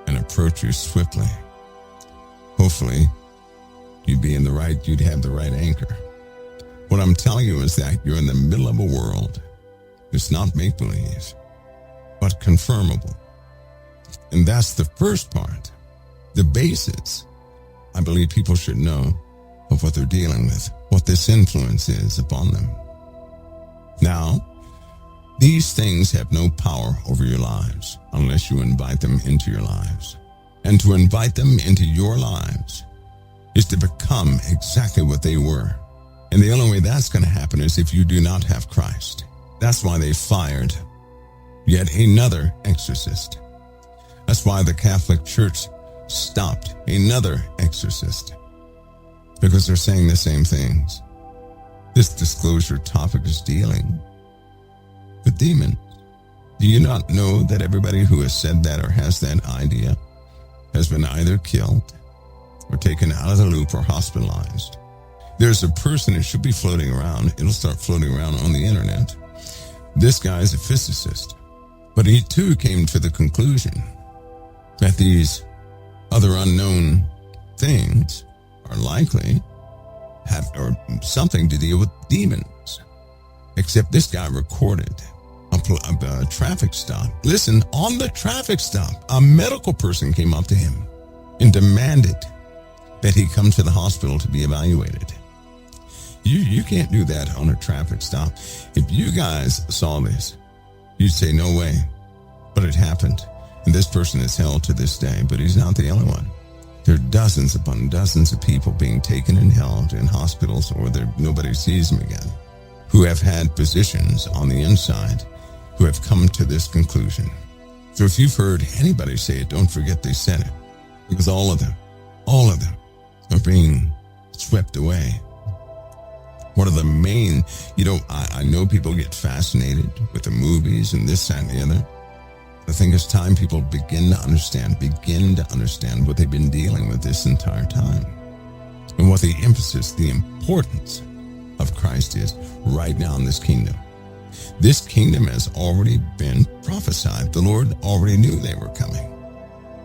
S2: and approach you swiftly. Hopefully, you'd have the right anchor. What I'm telling you is that you're in the middle of a world. It's not make-believe, but confirmable. And that's the first part, the basis. I believe people should know of what they're dealing with, what this influence is upon them. Now, these things have no power over your lives unless you invite them into your lives. And to invite them into your lives is to become exactly what they were. And the only way that's going to happen is if you do not have Christ. That's why they fired yet another exorcist. That's why the Catholic Church stopped another exorcist, because they're saying the same things. This disclosure topic is dealing with demons. Do you not know that everybody who has said that or has that idea has been either killed or taken out of the loop or hospitalized? There's a person who should be floating around. It'll start floating around on the internet. This guy is a physicist, but he too came to the conclusion that these other unknown things are likely have or something to deal with demons. Except this guy recorded a traffic stop. Listen, on the traffic stop, a medical person came up to him and demanded that he come to the hospital to be evaluated. You can't do that on a traffic stop. If you guys saw this, you'd say, "No way." But it happened. And this person is held to this day, but he's not the only one. There are dozens upon dozens of people being taken and held in hospitals, or nobody sees them again, who have had positions on the inside, who have come to this conclusion. So if you've heard anybody say it, don't forget they said it, because all of them are being swept away. One of the main, I know people get fascinated with the movies and this, that, and the other. I think it's time people begin to understand what they've been dealing with this entire time, and what the emphasis, the importance of Christ is right now in this kingdom. This kingdom has already been prophesied. The Lord already knew they were coming.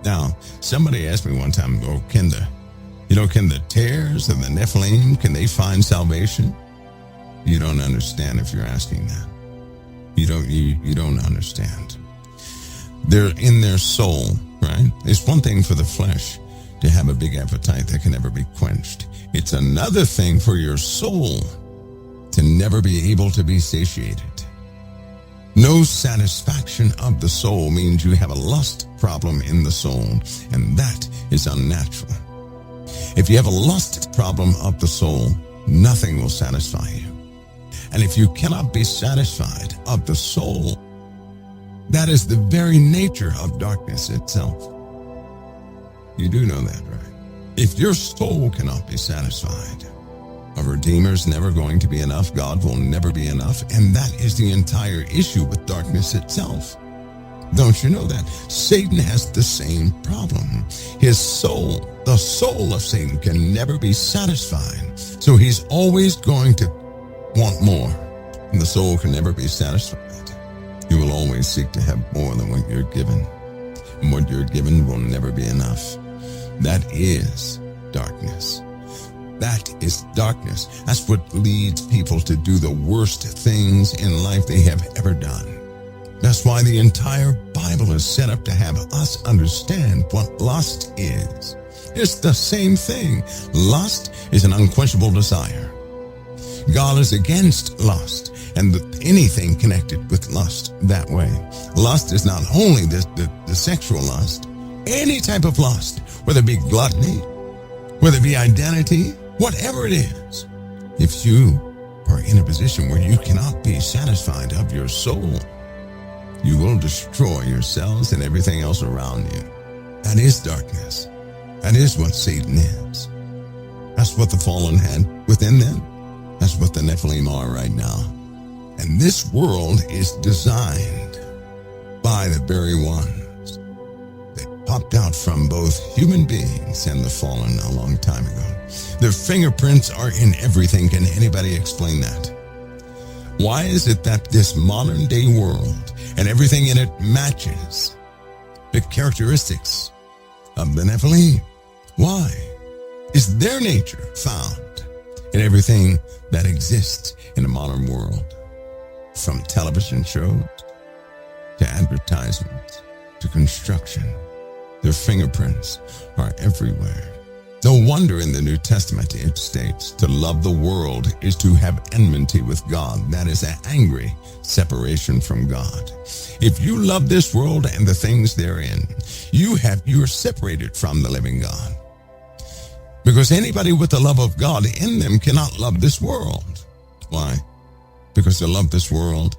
S2: Now, somebody asked me one time, can the tares and the Nephilim, can they find salvation? You don't understand if you're asking that. You don't understand. They're in their soul, right? It's one thing for the flesh to have a big appetite that can never be quenched. It's another thing for your soul to never be able to be satiated. No satisfaction of the soul means you have a lust problem in the soul, and that is unnatural. If you have a lust problem of the soul, nothing will satisfy you. And if you cannot be satisfied of the soul, that is the very nature of darkness itself. You do know that, right? If your soul cannot be satisfied, a Redeemer's never going to be enough. God will never be enough. And that is the entire issue with darkness itself. Don't you know that? Satan has the same problem. His soul, the soul of Satan, can never be satisfied. So he's always going to want more. And the soul can never be satisfied. You will always seek to have more than what you're given. And what you're given will never be enough. That is darkness. That is darkness. That's what leads people to do the worst things in life they have ever done. That's why the entire Bible is set up to have us understand what lust is. It's the same thing. Lust is an unquenchable desire. God is against lust and anything connected with lust that way. Lust is not only the sexual lust, any type of lust, whether it be gluttony, whether it be identity, whatever it is. If you are in a position where you cannot be satisfied of your soul, you will destroy yourselves and everything else around you. That is darkness. That is what Satan is. That's what the fallen had within them. That's what the Nephilim are right now. And this world is designed by the very ones that popped out from both human beings and the fallen a long time ago. Their fingerprints are in everything. Can anybody explain that? Why is it that this modern day world and everything in it matches the characteristics of the Nephilim? Why is their nature found in everything that exists in the modern world? From television shows to advertisements to construction, their fingerprints are everywhere. No wonder in the New Testament it states, to love the world is to have enmity with God. That is an angry separation from God. If you love this world and the things therein, you are separated from the living God. Because anybody with the love of God in them cannot love this world. Why? Because to love this world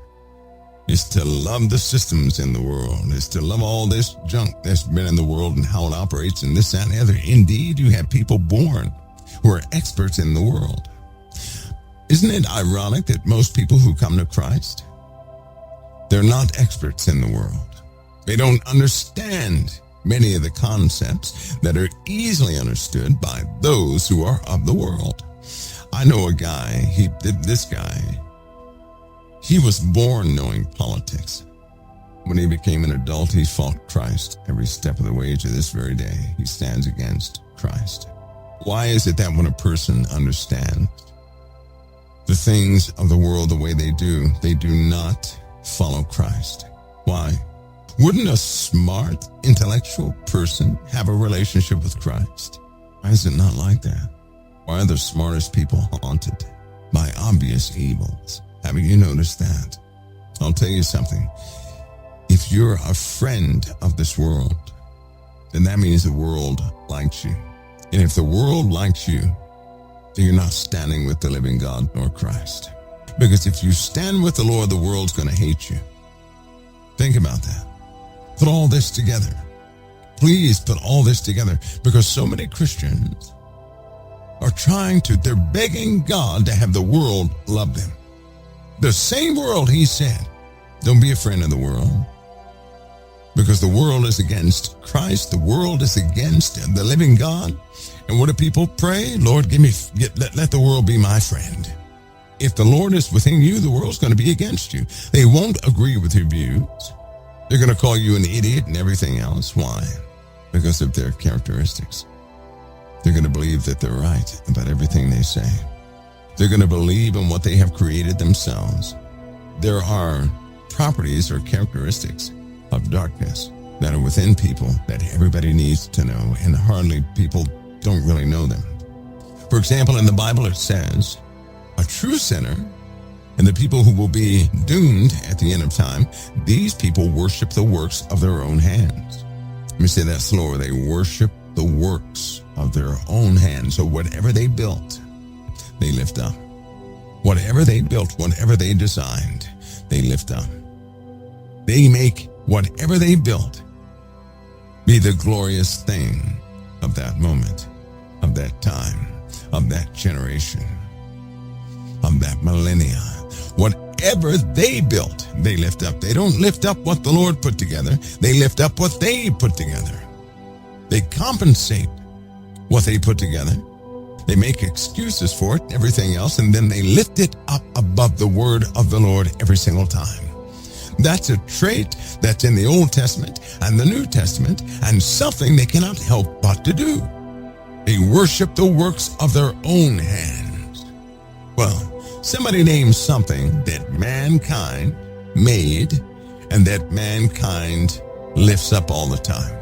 S2: is to love the systems in the world, is to love all this junk that's been in the world and how it operates and this, that, and the other. Indeed, you have people born who are experts in the world. Isn't it ironic that most people who come to Christ, they're not experts in the world. They don't understand many of the concepts that are easily understood by those who are of the world. I know a guy, he was born knowing politics. When he became an adult, he fought Christ every step of the way to this very day. He stands against Christ. Why is it that when a person understands the things of the world the way they do not follow Christ? Why? Wouldn't a smart, intellectual person have a relationship with Christ? Why is it not like that? Why are the smartest people haunted by obvious evils? Haven't you noticed that? I'll tell you something. If you're a friend of this world, then that means the world likes you. And if the world likes you, then you're not standing with the living God nor Christ. Because if you stand with the Lord, the world's going to hate you. Think about that. Put all this together. Please put all this together. Because so many Christians are they're begging God to have the world love them. The same world he said, don't be a friend of the world. Because the world is against Christ. The world is against the living God. And what do people pray? Lord, let the world be my friend. If the Lord is within you, the world's going to be against you. They won't agree with your views. They're going to call you an idiot and everything else. Why? Because of their characteristics. They're going to believe that they're right about everything they say. They're going to believe in what they have created themselves. There are properties or characteristics of darkness that are within people that everybody needs to know, and hardly people don't really know them. For example, in the Bible it says, a true sinner and the people who will be doomed at the end of time, these people worship the works of their own hands. Let me say that slower. They worship the works of their own hands. So whatever they built, they lift up. Whatever they built, whatever they designed, they lift up. They make whatever they built be the glorious thing of that moment, of that time, of that generation, of that millennia. Whatever they built, they lift up. They don't lift up what the Lord put together. They lift up what they put together. They compensate what they put together. They make excuses for it, everything else, and then they lift it up above the word of the Lord every single time. That's a trait that's in the Old Testament and the New Testament, and something they cannot help but to do. They worship the works of their own hands. Well, somebody name something that mankind made and that mankind lifts up all the time.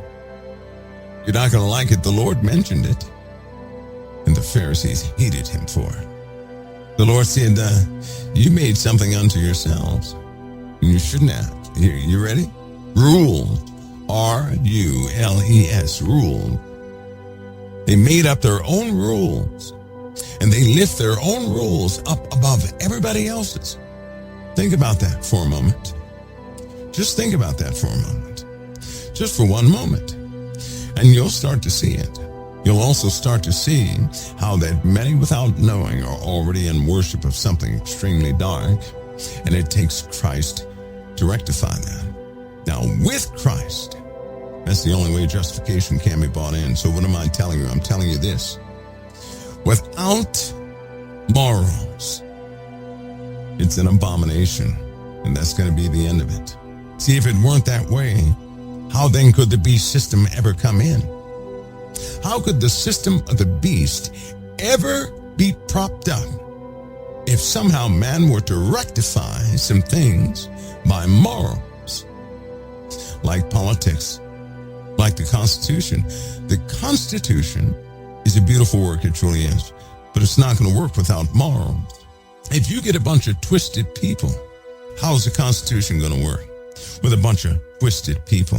S2: You're not going to like it. The Lord mentioned it. And the Pharisees hated him for it. The Lord said, you made something unto yourselves, and you shouldn't have. You ready? Ruled. R-U-L-E-S. Ruled. They made up their own rules. And they lift their own rules up above everybody else's. Think about that for a moment. Just think about that for a moment. Just for one moment. And you'll start to see it. You'll also start to see how that many without knowing are already in worship of something extremely dark, and it takes Christ to rectify that. Now, with Christ, that's the only way justification can be brought in. So what am I telling you? I'm telling you this. Without morals, it's an abomination, and that's going to be the end of it. See, if it weren't that way, how then could the beast system ever come in? How could the system of the beast ever be propped up if somehow man were to rectify some things by morals? Like politics, like the Constitution. The Constitution is a beautiful work, it truly is, but it's not going to work without morals. If you get a bunch of twisted people, how is the Constitution going to work with a bunch of twisted people?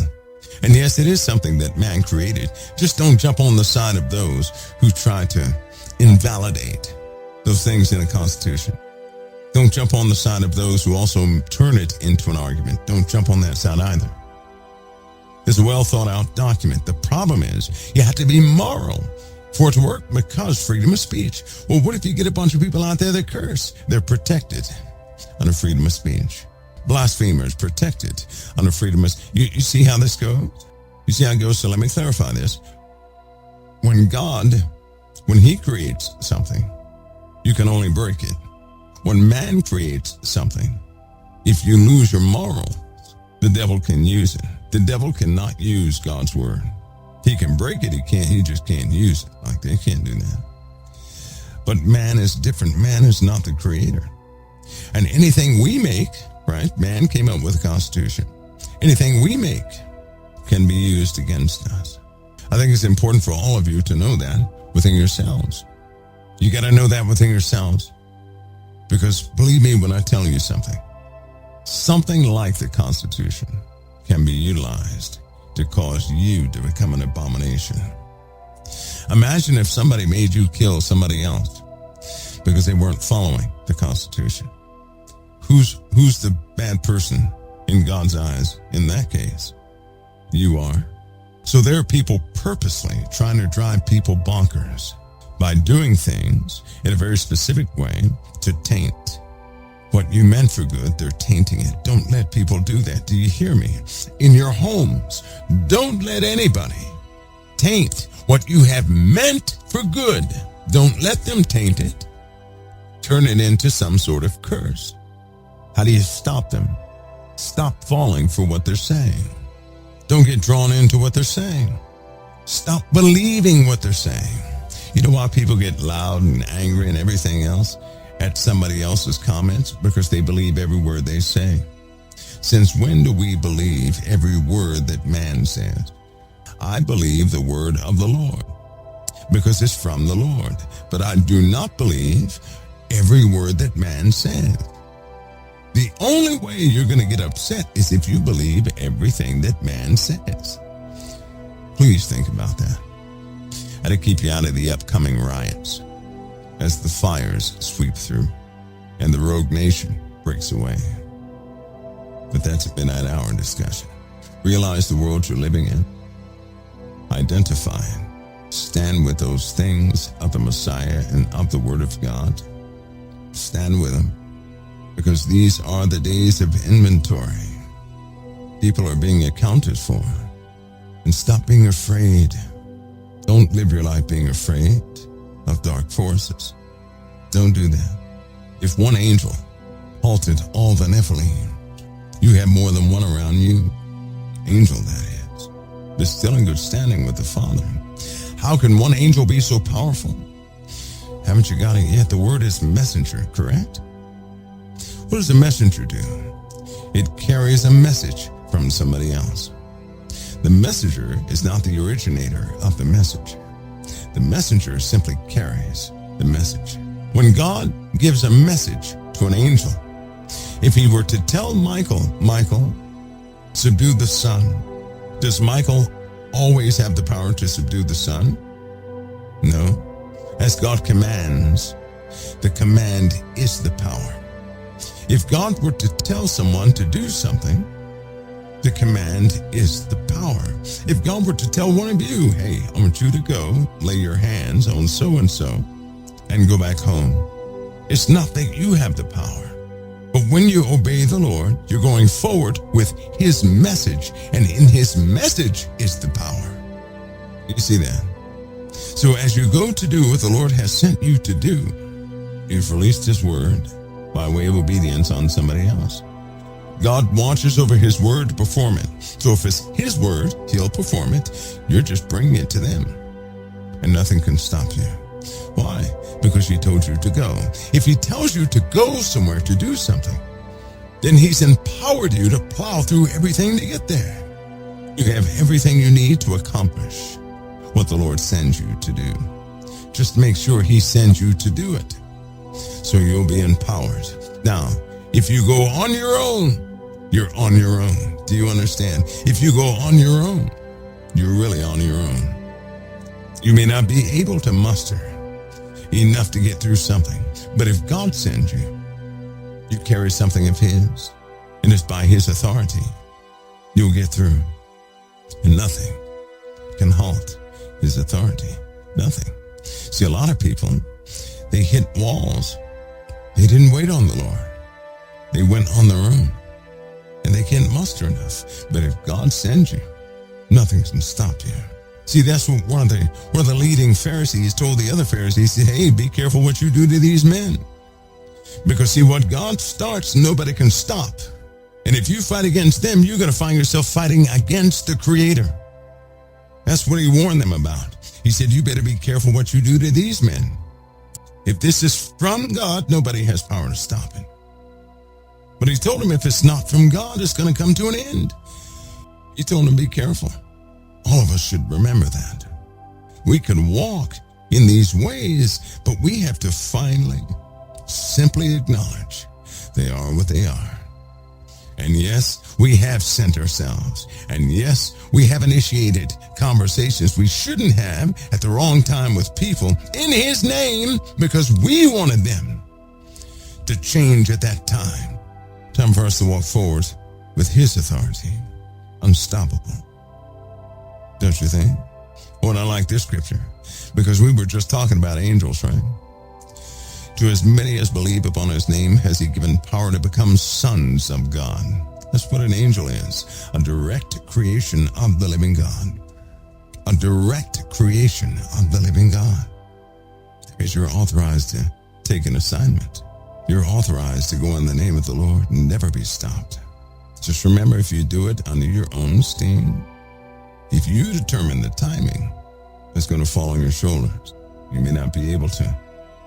S2: And yes, it is something that man created. Just don't jump on the side of those who try to invalidate those things in the Constitution. Don't jump on the side of those who also turn it into an argument. Don't jump on that side either. It's a well thought out document. The problem is you have to be moral for it to work, because freedom of speech. Well, what if you get a bunch of people out there that curse? They're protected under freedom of speech. Blasphemers protected under freedom of speech. You see how this goes? You see how it goes? So let me clarify this. When he creates something, you can only break it. When man creates something, if you lose your morals, the devil can use it. The devil cannot use God's word. He can break it, he just can't use it. Like, they can't do that. But man is different. Man is not the creator. And anything we make, right? Man came up with a constitution. Anything we make can be used against us. I think it's important for all of you to know that within yourselves. You got to know that within yourselves. Because believe me when I tell you something like the Constitution can be utilized to cause you to become an abomination. Imagine if somebody made you kill somebody else because they weren't following the Constitution. Who's the bad person in God's eyes in that case? You are. So there are people purposely trying to drive people bonkers by doing things in a very specific way to taint what you meant for good. They're tainting it. Don't let people do that. Do you hear me? In your homes, don't let anybody taint what you have meant for good. Don't let them taint it. Turn it into some sort of curse. How do you stop them? Stop falling for what they're saying. Don't get drawn into what they're saying. Stop believing what they're saying. You know why people get loud and angry and everything else at somebody else's comments? Because they believe every word they say. Since when do we believe every word that man says? I believe the word of the Lord because it's from the Lord. But I do not believe every word that man says. The only way you're going to get upset is if you believe everything that man says. Please think about that. That'll keep you out of the upcoming riots as the fires sweep through and the rogue nation breaks away. But that's a midnight hour discussion. Realize the world you're living in. Identify it. Stand with those things of the Messiah and of the Word of God. Stand with them. Because these are the days of inventory. People are being accounted for. And stop being afraid. Don't live your life being afraid of dark forces. Don't do that. If one angel halted all the Nephilim, you have more than one around you. Angel, that is. But still in good standing with the Father. How can one angel be so powerful? Haven't you got it yet? The word is messenger, correct? What does a messenger do? It carries a message from somebody else. The messenger is not the originator of the message. The messenger simply carries the message. When God gives a message to an angel, if he were to tell Michael, subdue the sun, does Michael always have the power to subdue the sun? No. As God commands, the command is the power. If God were to tell someone to do something, the command is the power. If God were to tell one of you, hey, I want you to go lay your hands on so-and-so and go back home, it's not that you have the power. But when you obey the Lord, you're going forward with his message, and in his message is the power. You see that? So as you go to do what the Lord has sent you to do, you've released his word by way of obedience on somebody else. God watches over his word to perform it. So if it's his word, he'll perform it. You're just bringing it to them. And nothing can stop you. Why? Because he told you to go. If he tells you to go somewhere to do something, then he's empowered you to plow through everything to get there. You have everything you need to accomplish what the Lord sends you to do. Just make sure he sends you to do it, so you'll be empowered. Now, if you go on your own, you're on your own. Do you understand? If you go on your own, you're really on your own. You may not be able to muster enough to get through something, but if God sends you, you carry something of his, and it's by his authority, you'll get through. And nothing can halt his authority. Nothing. See, a lot of people, they hit walls. They didn't wait on the Lord. They went on their own, and they can't muster enough. But if God sends you, nothing can stop you. See, that's what one of the leading Pharisees told the other Pharisees. He said, hey, be careful what you do to these men. Because see, what God starts, nobody can stop. And if you fight against them, you're going to find yourself fighting against the Creator. That's what he warned them about. He said, you better be careful what you do to these men. If this is from God, nobody has power to stop it. But he told him if it's not from God, it's going to come to an end. He told him, be careful. All of us should remember that. We can walk in these ways, but we have to finally simply acknowledge they are what they are. And yes, we have sent ourselves. And yes, we have initiated conversations we shouldn't have at the wrong time with people in his name because we wanted them to change at that time. Time for us to walk forward with his authority. Unstoppable. Don't you think? Oh, and I like this scripture because we were just talking about angels, right? To as many as believe upon his name has he given power to become sons of God. That's what an angel is. A direct creation of the living God. A direct creation of the living God. Because you're authorized to take an assignment. You're authorized to go in the name of the Lord and never be stopped. Just remember, if you do it under your own steam, if you determine the timing, it's going to fall on your shoulders. You may not be able to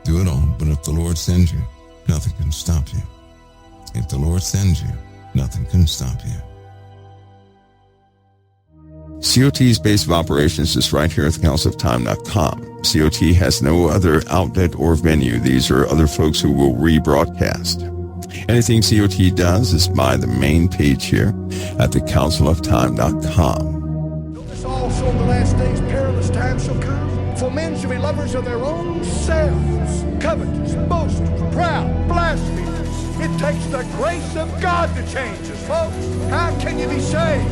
S2: do it all, but if the Lord sends you, nothing can stop you. If the Lord sends you, nothing can stop you.
S3: COT's base of operations is right here at thecouncilofTime.com. COT has no other outlet or venue. These are other folks who will rebroadcast. Anything COT does is by the main page here at thecouncilofTime.com.
S1: Notice also in the last days perilous times shall come. For men shall be lovers of their own selves, covetous, boastful, proud, blasphemers. It takes the grace of God to change us, folks. How can you be saved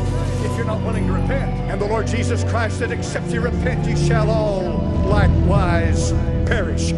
S1: if you're not willing to repent? And the Lord Jesus Christ said, except you repent, you shall all likewise perish.